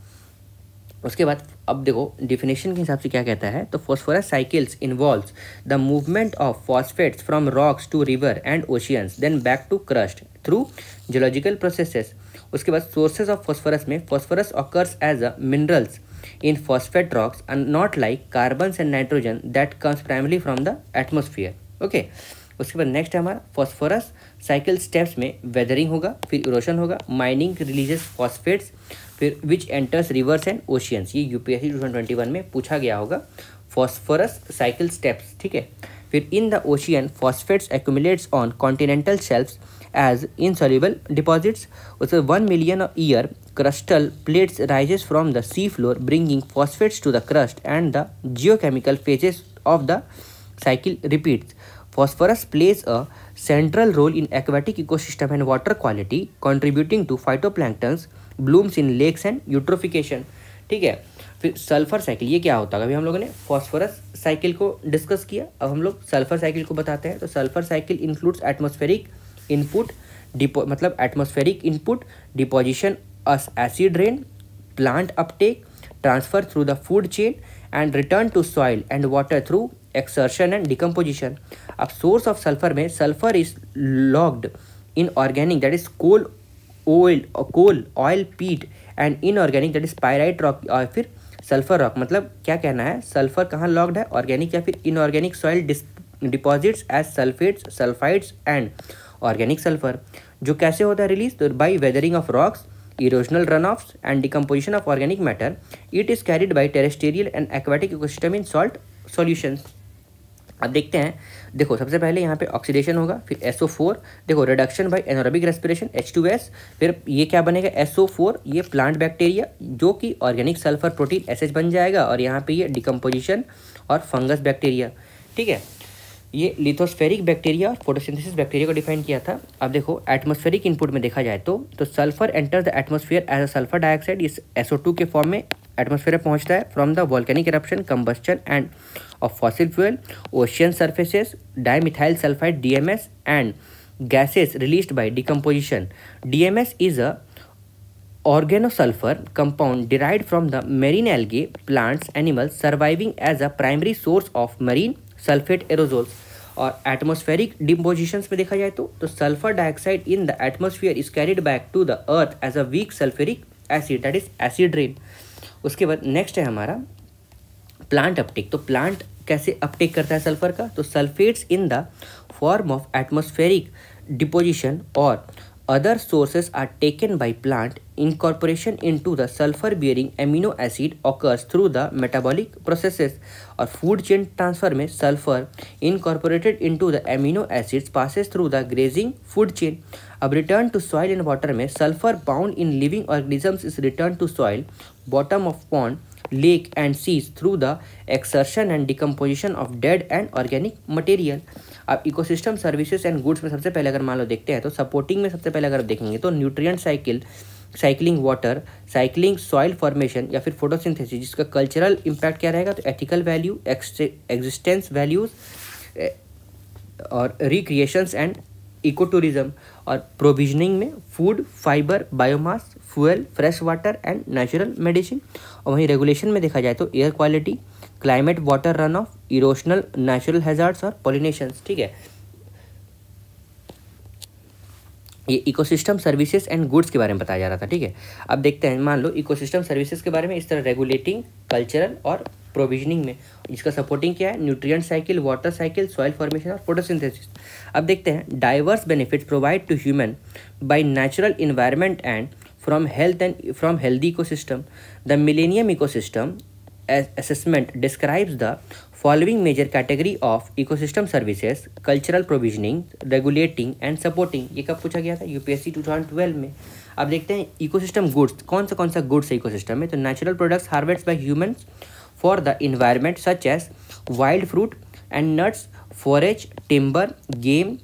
उसके बाद अब देखो डिफिनेशन के हिसाब से क्या कहता है, तो phosphorus cycles involves the movement of phosphates from rocks to river and oceans then back to crust through geological processes. उसके बाद सोर्सेज ऑफ फॉस्फोरस में phosphorus occurs as a minerals in phosphate rocks and not like carbon and nitrogen that comes primarily from the atmosphere. Okay, उसके बाद next है हमारा phosphorus cycle steps में weathering होगा, फिर इरोशन होगा, माइनिंग रिलीजेस फॉस्फेट्स, फिर which enters reverse and oceans. ये यूपीएससी 2021 में पूछा गया होगा, फॉस्फोरस साइकिल स्टेप्स। ठीक है, फिर in the ocean phosphates accumulates on continental shelfs as insoluble deposits. उसके 1 million year crustal plates rises from the sea floor, bringing phosphates to the crust, and the geochemical phases of the cycle repeats. Phosphorus plays a central role in aquatic ecosystem and water quality, contributing to phytoplanktons, blooms in lakes and eutrophication. ठीक है, फिर sulphur cycle, ये क्या होता है? अभी हम लोगों ने फॉस्फोरस साइकिल को डिस्कस किया, अब हम लोग सल्फर साइकिल को बताते हैं। तो sulphur cycle includes atmospheric input मतलब atmospheric input, deposition as acid rain, plant uptake, transfer through the food chain, and return to soil and water through exertion and decomposition. अब source of sulfur में sulfur is logged in organic, that is coal, oil, peat, and inorganic, that is pyrite rock, और फिर sulphur rock. मतलब क्या कहना है, sulphur कहाँ logged है, ऑर्गेनिक या फिर inorganic soil deposits as sulphates, sulphides and organic sulphur. जो कैसे होता है रिलीज, तो by weathering of rocks, erosional runoffs and decomposition of organic matter. It is carried by terrestrial and aquatic ecosystem in salt solutions. अब देखते हैं, देखो सबसे पहले यहाँ पे ऑक्सीडेशन होगा, फिर SO4, देखो reduction bye anaerobic respiration H2S, फिर ये क्या बनेगा SO4, ये प्लांट बैक्टीरिया जो कि ऑर्गेनिक सल्फर प्रोटीन SH बन जाएगा, और यहाँ पे ये डिकम्पोजिशन और फंगस बैक्टीरिया। ठीक है, ये लिथोस्फेरिक बैक्टीरिया और फोटोसिंथेसिस बैक्टीरिया को डिफाइन किया था। अब देखो एटमॉस्फेरिक इनपुट में देखा जाए तो sulphur enter the atmosphere as a sulphur dioxide, इस SO2 के फॉर्म में एटमॉस्फेयर में पहुंचता है from the volcanic eruption, combustion and of fossil fuel, ocean surfaces, dimethyl sulphide DMS and gases released by decomposition. DMS is a organosulfur compound derived from the marine algae, plants, animals surviving as a primary source of marine sulfate aerosols। और atmospheric depositions में देखा जाए तो sulphur dioxide in the atmosphere is carried back to the earth as a weak sulphuric acid, that is acid rain. उसके बाद next है हमारा plant uptake. तो प्लांट कैसे अपटेक करता है सल्फर का, तो sulphates in the form of atmospheric deposition और other sources are taken by plant. Incorporation into the sulfur bearing amino acid occurs through the metabolic processes। और food chain transfer में sulfur incorporated into the amino acids passes through the grazing food chain। अब return to soil and water में sulfur bound in living organisms is returned to soil, bottom of pond, lake and seas through the exertion and decomposition of dead and organic material। अब ecosystem services and goods में सबसे पहले अगर मान लो देखते हैं तो सपोर्टिंग में सबसे पहले अगर देखेंगे तो nutrient cycle, cycling water, cycling soil formation या फिर फोटोसिंथेसिस। जिसका कल्चरल इम्पैक्ट क्या रहेगा, तो एथिकल वैल्यू, एग्जिस्टेंस वैल्यूज और रिक्रिएशंस एंड इको टूरिज्म। और प्रोविजनिंग में food, fibre, biomass, fuel, fresh water and natural medicine. और वहीं रेगुलेशन में देखा जाए तो air quality, climate, water run off, erosional, natural hazards और पॉलिनेशंस। ठीक है, ये इकोसिस्टम सर्विसेज एंड गुड्स के बारे में बताया जा रहा था। ठीक है, अब देखते हैं, मान लो इकोसिस्टम सर्विसेज के बारे में इस तरह रेगुलेटिंग, कल्चरल और प्रोविजनिंग में इसका सपोर्टिंग क्या है, nutrient cycle, water cycle, soil formation और फोटोसिंथेसिस। अब देखते हैं, diverse benefits provide to human by natural environment and from healthy ecosystem. The millennium ecosystem assessment describes the following major category of ecosystem services: cultural provisioning, regulating and supporting। ये कब पूछा गया था, UPSC 2012 में। अब देखते हैं इकोसिस्टम गुड्स, कौन सा गुड्स है इकोसिस्टम में, तो natural products harvest by humans for the environment such as wild fruit and nuts, forage, timber, game,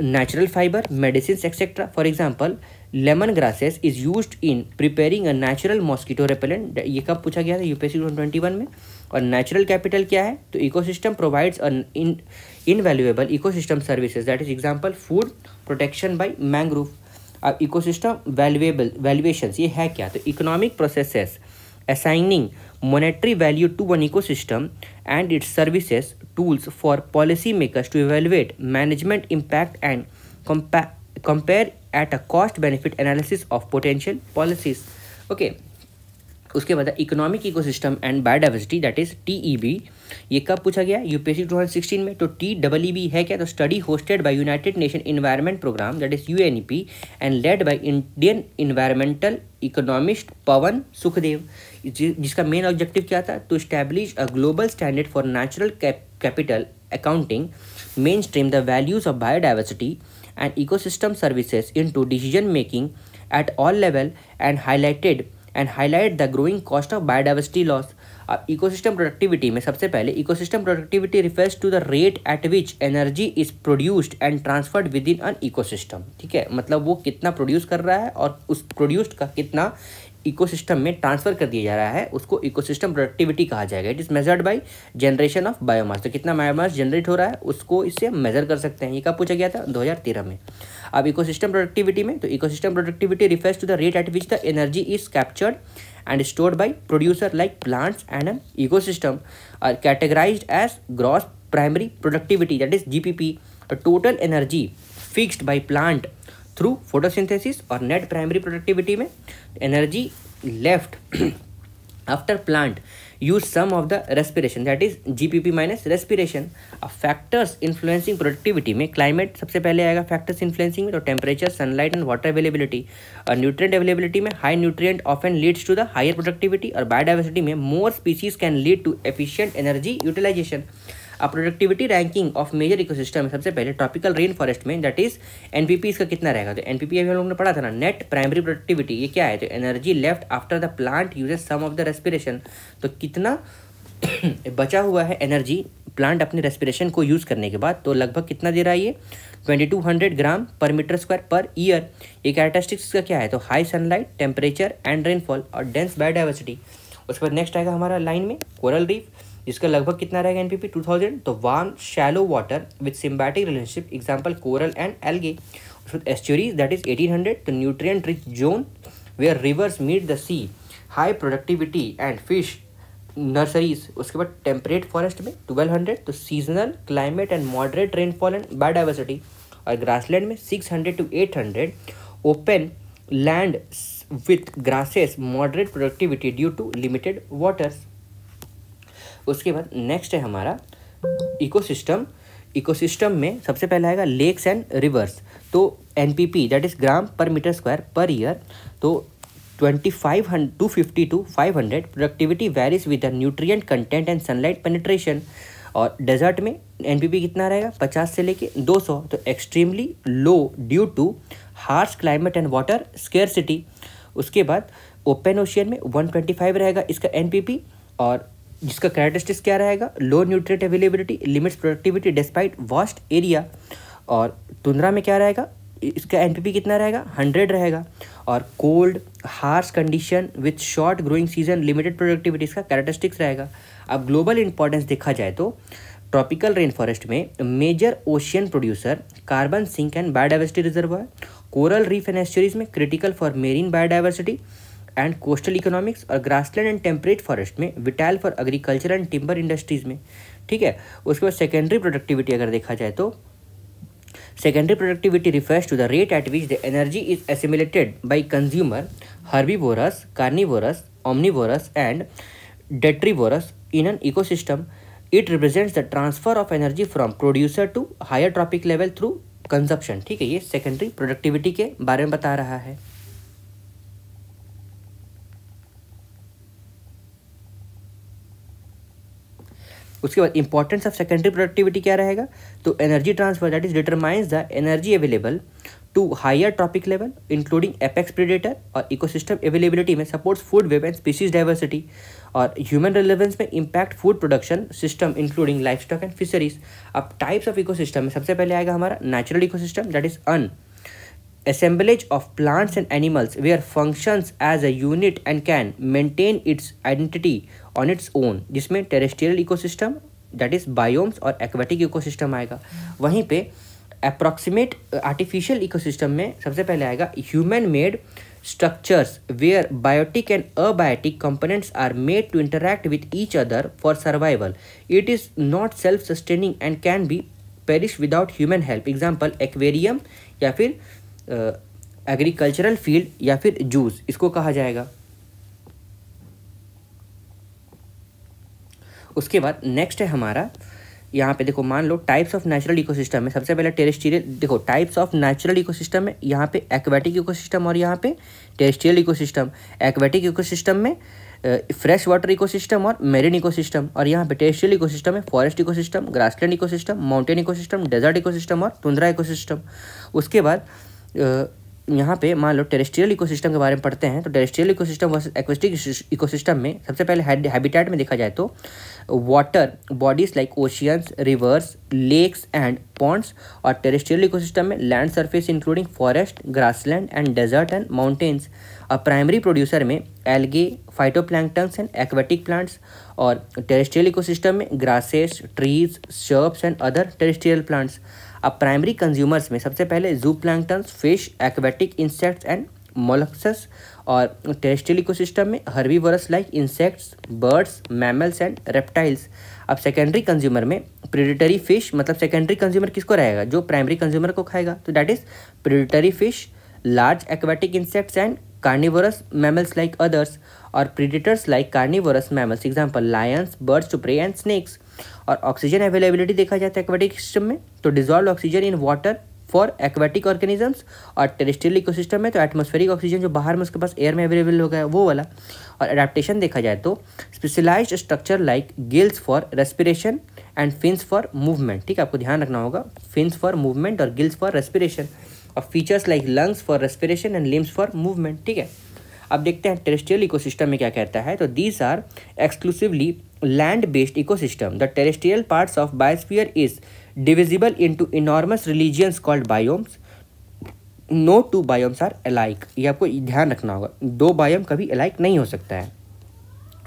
natural fiber, medicines, etc. For example, lemon grasses is used in preparing a natural mosquito repellent. ये कब पूछा गया था? UPSC 2021 में. और natural capital क्या है? तो ecosystem provides an invaluable ecosystem services. That is example food protection by mangrove. अब ecosystem valuations ये है क्या? तो economic processes assigning monetary value to an ecosystem and its services, tools for policymakers to evaluate management impact and compare at a cost benefit analysis of potential policies. Okay. उसके बाद economic ecosystem and biodiversity, that is TEB. ये कब पूछा गया? UPSC 2016 में. तो TEEB है क्या? तो study hosted by United Nation Environment Programme, that is UNEP, and led by Indian environmental economist Pavan Sukhdev. जिसका मेन ऑब्जेक्टिव क्या था? To establish a global standard for natural capital accounting, mainstream the values of biodiversity and ecosystem services into decision making at all level and highlight the growing cost of biodiversity loss. अब ecosystem productivity में सबसे पहले ecosystem productivity refers to the rate at which energy is produced and transferred with in an ecosystem. ठीक है, मतलब वो कितना produce कर रहा है और उस प्रोड्यूस्ड का कितना इकोसिस्टम में ट्रांसफर कर दिया जा रहा है, उसको इकोसिस्टम प्रोडक्टिविटी कहा जाएगा. It is measured by generation of biomass. तो कितना बायोमास जनरेट हो रहा है उसको इससे मेजर कर सकते हैं. ये कब पूछा गया था? 2013 में. अब इकोसिस्टम प्रोडक्टिविटी में, तो ecosystem productivity refers to the rate at which the energy is captured and stored by producer like plants and an ecosystem are categorized as gross primary productivity, that is GPP, a total energy fixed by plant through photosynthesis. और net primary productivity में energy left after plant use some of the respiration, that is GPP minus respiration. अब factors influencing productivity में climate सबसे पहले आएगा factors influencing में. तो temperature, sunlight and water availability. और nutrient availability में high nutrient often leads to the higher productivity. और biodiversity में more species can lead to efficient energy utilization. अब productivity ranking of major ecosystem में सबसे पहले ट्रॉपिकल रेन फॉरेस्ट में, that is NPP इसका कितना रहेगा? तो NPP अभी हम लोगों ने पढ़ा था ना, नेट प्राइमरी प्रोडक्टिविटी. ये क्या है? तो energy left after the plant uses some of the respiration. तो कितना बचा हुआ है एनर्जी प्लांट अपने रेस्पिरेशन को यूज़ करने के बाद, तो लगभग कितना दे रहा है ये? 2200 ग्राम पर मीटर स्क्वायर पर ईयर. ये कैरेक्टरिस्टिक्स का क्या है? तो high sunlight, temperature and rainfall और डेंस बायोडाइवर्सिटी. उसके बाद नेक्स्ट आएगा हमारा लाइन में कोरल रीफ, जिसका लगभग कितना रहेगा NPP? 2000. तो warm shallow water with symbiotic relationship, example coral and algae. उसके बाद एस्चुरीज, दैट इज 1800. तो nutrient rich zone where rivers meet the sea, high productivity and fish nurseries. उसके बाद टेम्परेट फॉरेस्ट में 1200. तो seasonal climate and moderate rainfall and biodiversity. और grassland में 600 to 800. Open land with grasses, moderate productivity due to limited waters. उसके बाद next है हमारा इकोसिस्टम. इकोसिस्टम में सबसे पहला आएगा लेक्स एंड रिवर्स. तो NPP दैट इज ग्राम पर मीटर स्क्वायर पर ईयर. तो 250 to 500. Productivity varies with the nutrient content and sunlight penetration. और डेजर्ट में NPP कितना रहेगा? 50 से लेके 200. तो extremely low due too harsh climate and water scarcity. उसके बाद ओपन ओशियन में 125 रहेगा इसका NPP, और जिसका कैरेक्टरिस्टिक्स क्या रहेगा? Low nutrient availability, limits productivity despite vast area. और टुंड्रा में क्या रहेगा? इसका NPP कितना रहेगा? 100 रहेगा. और cold harsh condition with short growing season, limited productivity इसका कैरेक्टरिस्टिक्स रहेगा. अब ग्लोबल इंपॉर्टेंस देखा जाए तो ट्रॉपिकल रेन फॉरेस्ट में major ocean producer, carbon sink and biodiversity reservoir. Coral reef and estuaries में critical for marine biodiversity and coastal economics. और ग्रासलैंड एंड टेम्परेट फॉरेस्ट में vital for agriculture and timber industries में. ठीक है. उसके बाद secondary productivity अगर देखा जाए तो secondary productivity refers to the rate at which the energy is assimilated by consumer, herbivorous, carnivorous, omnivorous and detritivorous in an ecosystem. It represents the transfer of energy from producer to higher trophic level through consumption. ठीक है, ये secondary productivity के बारे में बता रहा है. उसके बाद इंपॉर्टेंस ऑफ सेकेंडरी प्रोडक्टिविटी क्या रहेगा? तो energy transfer, that is determines the energy available to higher trophic level including apex predator, और इकोसिस्टम अवेलेबिलिटी में supports food web and species diversity, और ह्यूमन रिलेवेंस में impact food production system including livestock and fisheries. अब types of ecosystem में सबसे पहले आएगा हमारा natural ecosystem, that is an assemblage of plants and animals where functions as a unit and can maintain its identity on its own, जिसमें terrestrial ecosystem that is biomes और aquatic ecosystem आएगा। वहीं पे अप्रॉक्सीमेट आर्टिफिशियल इकोसिस्टम में सबसे पहले आएगा human made structures where biotic and abiotic components are made to interact with each other for survival. It is not self-sustaining and can be perish without human help. Example aquarium या फिर agricultural field या फिर juice इसको कहा जाएगा। उसके बाद next है हमारा, यहाँ पे देखो मान लो टाइप्स ऑफ नेचुरल इकोसिस्टम में सबसे पहले टेरेस्ट्रियल, देखो टाइप्स ऑफ नेचुरल इकोसिस्टम में यहाँ पे एक्वेटिक इकोसिस्टम और यहाँ पे टेरेस्ट्रियल इकोसिस्टम। एक्वेटिक इकोसिस्टम में फ्रेश वाटर इकोसिस्टम और मेरीन इकोसिस्टम, और यहाँ पे टेरेस्ट्रियल इकोसिस्टम में forest ecosystem, grassland ecosystem, mountain ecosystem, desert ecosystem और टुंड्रा इकोसिस्टम। उसके बाद यहाँ पे मान लो टेरेस्ट्रियल इकोसिस्टम के बारे में पढ़ते हैं, तो terrestrial ecosystem versus aquatic ecosystem में सबसे पहले हैबिटेट में देखा जाए तो water bodies like oceans, rivers, lakes and ponds, और टेरेस्ट्रियल इकोसिस्टम में land surface including forest, grassland and desert and mountains. और प्राइमरी प्रोड्यूसर में algae, phytoplanktons and aquatic plants, और टेरेस्ट्रियल इकोसिस्टम में grasses, trees, shrubs and other terrestrial plants. अब primary consumers में सबसे पहले zooplanktons, fish, aquatic insects and molluscs, और terrestrial ecosystem में herbivorous like insects, birds, mammals and reptiles. अब secondary consumer में प्रेडेटरी फिश, मतलब सेकेंडरी कंज्यूमर किसको रहेगा, जो प्राइमरी कंज्यूमर को खाएगा, तो that is predatory fish, large aquatic insects and carnivorous mammals like others, और predators like carnivorous mammals, example lions, birds to prey and snakes. और ऑक्सीजन अवेलेबिलिटी देखा जाता है एक्वेटिक सिस्टम में, तो dissolve oxygen in water for aquatic organisms, और terrestrial ecosystem में तो एटमॉस्फेरिक ऑक्सीजन जो बाहर में उसके पास एयर में अवेलेबल हो गया वो वाला। और एडेप्टेशन देखा जाए तो specialised structure like gills for respiration and fins for movement, ठीक है, आपको ध्यान रखना होगा, फिन्स फॉर मूवमेंट और गिल्स फॉर रेस्पिरेशन, और features like lungs for respiration and limbs for movement, ठीक है। अब देखते हैं टेरेस्ट्रियल इकोसिस्टम में क्या कहता है, तो these are exclusively land based ecosystem. The terrestrial parts of biosphere is divisible into enormous regions called biomes. No two biomes are alike. ये आपको ध्यान रखना होगा, दो बायोम कभी alike नहीं हो सकता है।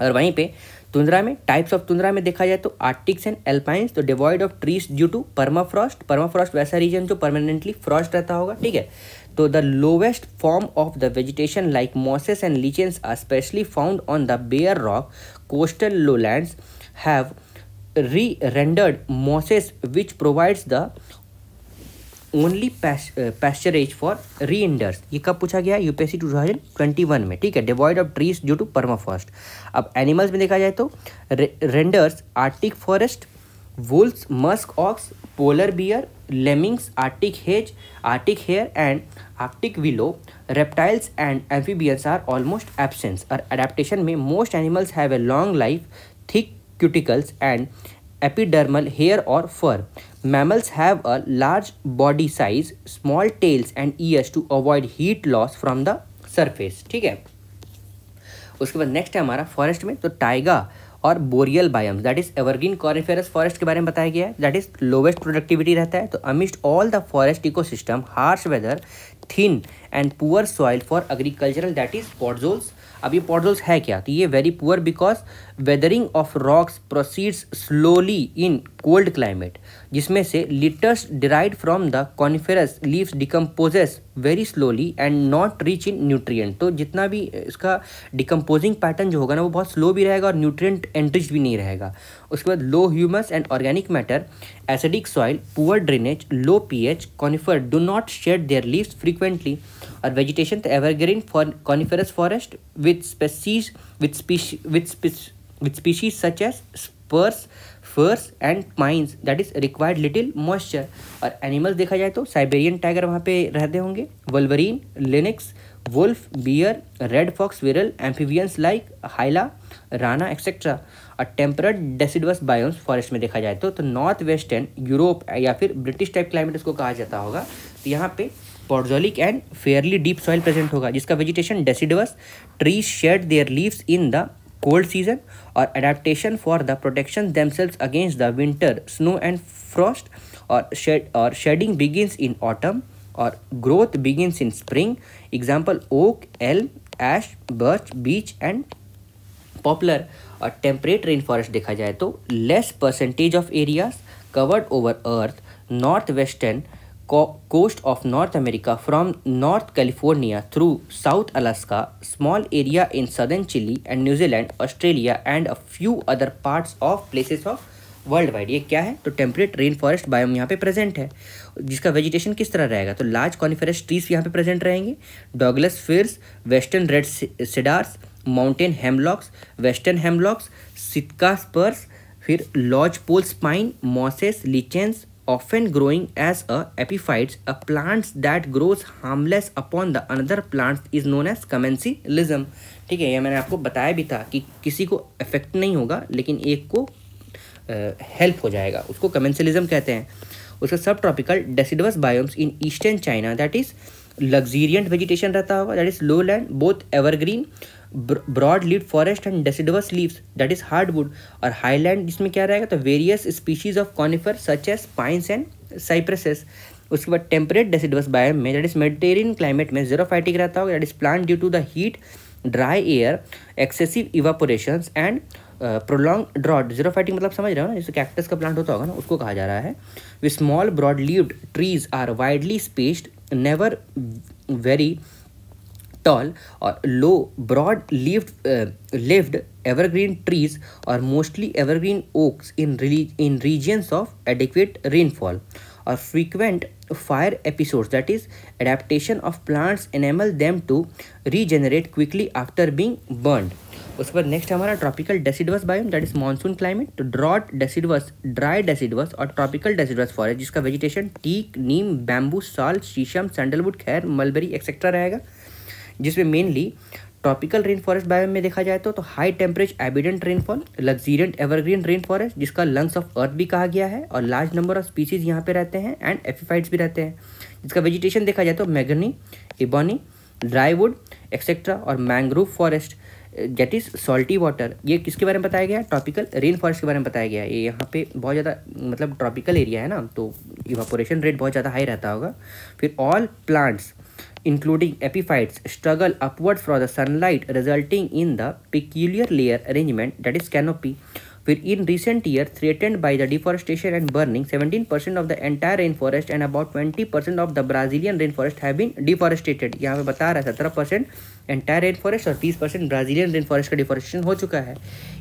और वहीं पे तुंद्रा में टाइप्स ऑफ तुंद्रा में देखा जाए तो आर्टिक्स एंड एल्पाइंस, तो devoid of trees due to permafrost. Permafrost वैसा रीजन जो परमानेंटली फ्रॉस्ट रहता होगा, ठीक है। तो the lowest form of the vegetation like mosses and lichens are especially found on the bare rock coastal lowlands have re-rendered mosses which provides the only pasturage for re-inders। ये कब पूछा गया, UPSC 2021 में, ठीक है, devoid of trees due to permafrost. अब animals में देखा जाए तो reindeers, arctic forest, wolves, musk ox, polar bear, lemmings, arctic hares, arctic hare and arctic willow, reptiles and amphibians are almost absent। और adaptation में most animals have a long life, thick cuticles and epidermal hair or fur. Mammals have a large body size, small tails and ears to avoid heat loss from the surface, ठीक है। उसके बाद next है हमारा forest में, तो Tyga और boreal biomes, that is evergreen coniferous forest के बारे में बताया गया है, दैट इज लोवेस्ट प्रोडक्टिविटी रहता है। तो amidst all the forest ecosystem, harsh weather, thin and poor soil for agricultural, that is podzols. अब ये पॉडजोल्स है क्या, तो ये very poor because weathering of rocks proceeds slowly in cold climate, जिसमें से litters derived from the coniferous leaves decomposes very slowly and not rich in nutrient. तो जितना भी इसका डिकम्पोजिंग पैटर्न जो होगा ना वो बहुत स्लो भी रहेगा और न्यूट्रिएंट एनरिच भी नहीं रहेगा। उसके बाद low humus and organic matter, acidic soil, poor drainage, low pH, conifer do not shed their leaves frequently. और वेजिटेशन तो evergreen for coniferous forest with species such as spruce, firs and pines that is required little moisture। और animals देखा जाए तो Siberian tiger वहाँ पे रहते होंगे, wolverine, lynx, wolf, bear, red fox, विरल, amphibians like Hyla, Rana etcetera. और टेम्परेट डेसिडुअस बायोम्स फॉरेस्ट में देखा जाए तो नॉर्थ वेस्टर्न यूरोप या फिर ब्रिटिश टाइप क्लाइमेट इसको कहा जाता होगा। तो यहाँ पे podzolic and fairly deep soil present होगा, जिसका vegetation deciduous, trees shed their leaves in the cold season, और adaptation for the protection themselves against the winter snow and frost, और शेडिंग बिगिंस इन ऑटम, और growth begins in spring. Example oak, elm, ash, birch, beech and poplar. और temperate rain forest देखा जाए तो less percentage of areas covered over earth, north western coast of North America from North California through South Alaska, small area in southern Chile and New Zealand, Australia and a few other parts of places of world wide. ये क्या है? तो temperate rain forest biome यहाँ पे present है, जिसका vegetation किस तरह रहेगा? तो लार्ज कॉनिफेरस ट्रीज यहाँ पे प्रेजेंट रहेंगे, Douglas firs, western red cedars, mountain hemlocks, western hemlocks, Sitka spruces, फिर lodgepole pine, mosses, lichens, often growing as a epiphytes. A plants that grows harmless upon the another plants is known as commensalism. ठीक है, ये मैंने आपको बताया भी था कि किसी को इफेक्ट नहीं होगा लेकिन एक को हेल्प हो जाएगा, उसको commensalism कहते हैं. उसका सब tropical deciduous biomes in eastern China, that is luxuriant vegetation रहता होगा, that is lowland, both evergreen, broad leaf forest and deciduous leaves, that is hardwood. और हाईलैंड जिसमें क्या रहेगा? तो various species of conifer such as pines and cypresses. उसके बाद temperate deciduous biome में, दैट इज मेडिटेरियन क्लाइमेट में xerophytic रहता होगा, that is plant due to the heat, dry air, excessive इवापोरेशंस and prolong drought. ज़ेरोफाइटिक मतलब समझ रहे हो ना, जैसे कैक्टस का प्लांट होता होगा ना, उसको कहा जा रहा है. We small broad leaved trees are widely spaced, never very tall, or low broad leaved evergreen trees, or mostly evergreen oaks in regions of adequate rainfall, or frequent fire episodes, that is adaptation of plants enable them to regenerate quickly after being burned. उसके बाद next हमारा tropical deciduous biome, that is monsoon climate. तो drought deciduous, dry deciduous और tropical deciduous forest, जिसका vegetation teak, neem, bamboo, sal, sheesham, sandalwood, khair, mulberry etcetera रहेगा. जिसमें mainly tropical rain forest biome में देखा जाए तो high temperature abundant rainfall, luxuriant evergreen rain forest, जिसका लंग्स ऑफ अर्थ भी कहा गया है, और लार्ज नंबर ऑफ स्पीसीज यहाँ पे रहते हैं एंड एपिफाइट्स भी रहते हैं. जिसका वेजिटेशन देखा जाए तो मैगनी, इबोनी, ड्राईवुड एक्सेट्रा, और mangrove forest, that is salty water. ये किसके बारे में बताया गया? ट्रॉपिकल रेन फॉरेस्ट के बारे में बताया गया है. ये यहाँ पे बहुत ज़्यादा मतलब ट्रॉपिकल एरिया है ना, तो इवापोरेशन रेट बहुत ज़्यादा हाई रहता होगा. फिर all plants including epiphytes struggle upward from the sunlight, resulting in the peculiar layer arrangement, that is canopy. फिर in recent years threatened by the deforestation and burning, 17% of the entire rainforest and about 20% of the Brazilian rainforest have been deforested. यहाँ पे बता रहा है 17% entire rain forest और 30% Brazilian rain forest का deforestation हो चुका है.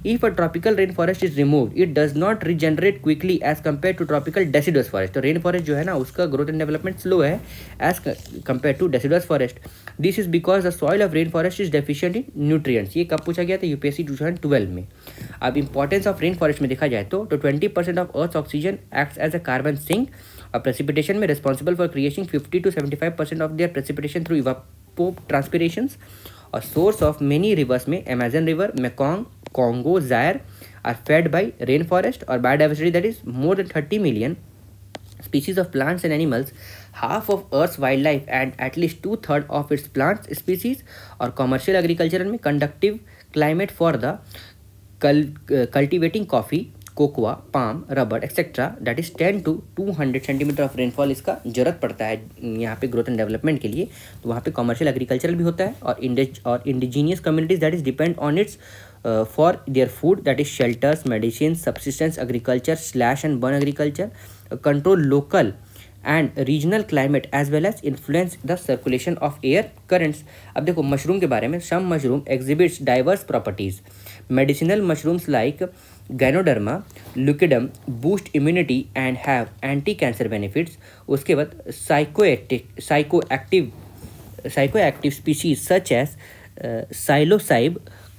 If a tropical rain forest is removed, it does not regenerate quickly as compare to tropical deciduous forest. तो रेन फॉरेस्ट जो है ना, उसका ग्रोथ एंड डेवलपमेंट स्लो है as compare to deciduous forest. This is because the soil of rain forest is deficient in nutrients. ये कब पूछा गया था? यूपीएससी 2012 में. अब इंपॉर्टेंस ऑफ रेन फॉरेस्ट में देखा जाए तो 20% of earth oxygen acts as a carbon sink, और प्रेसिपिटेशन में responsible for creating 50 to 75% of their precipitation through evapotranspirations. और सोर्स ऑफ मेनी रिवर्स में Amazon river, Mekong, Congo, Zaire are fed by rain forest. और biodiversity, that is more than 30 million species of plants and animals, half of Earth's wildlife and at least 2/3 of its plant species. और commercial agriculture में conductive climate for the cultivating coffee, cocoa, palm, rubber etcetera, that is 10 to 200 centimetre of rainfall इसका जरूरत पड़ता है यहाँ पे growth and development के लिए. तो वहाँ पे कमर्शियल एग्रीकल्चर भी होता है, और indigenous communities that is depend on it's for their food, that is shelters, medicine, subsistence agriculture, slash and burn agriculture, control local and regional climate as well as influence the circulation of air currents. अब देखो mushroom के बारे में, some mushroom exhibits diverse properties. Medicinal mushrooms like Ganoderma lucidum boost immunity and have anti-cancer benefits. उसके बाद psychoactive species such as psilocybe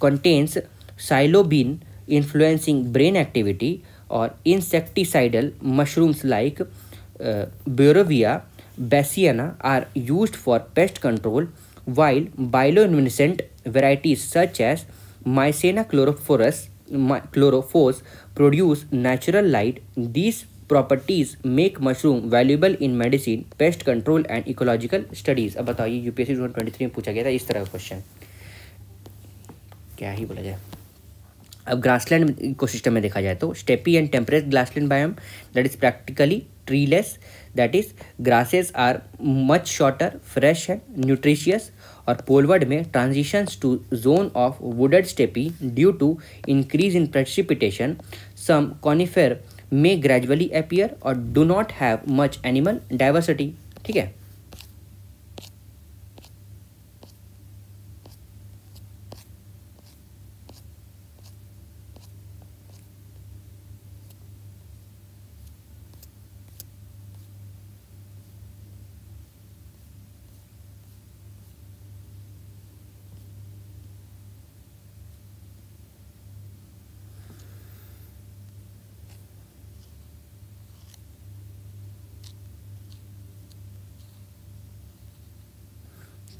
contains psilocybin influencing brain activity, और insecticidal mushrooms like Beaurovia bassiana are used for pest control, while bioluminescent varieties such as Mycena chlorophoros produce natural light. These properties make mushroom valuable in medicine, pest control and ecological studies. अब बताइए UPSC 2023 में पूछा गया था इस तरह का question, क्या ही बोला जाए। अब ग्रासलैंड इकोसिस्टम में देखा जाए तो steppe and temperate grassland biome that is practically treeless, that is grasses are much shorter, fresh है, न्यूट्रिशियस। और पोलवर्ड में transitions to zone of wooded steppe due to increase in precipitation, some conifer may gradually appear or do not have much animal diversity। ठीक है।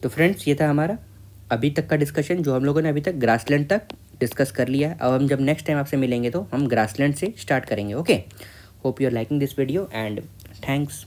तो friends ये था हमारा अभी तक का डिस्कशन, जो हम लोगों ने अभी तक ग्रासलैंड तक डिस्कस कर लिया है। अब हम जब नेक्स्ट टाइम आपसे मिलेंगे तो हम ग्रासलैंड से स्टार्ट करेंगे। Okay, hope you are liking this video and thanks.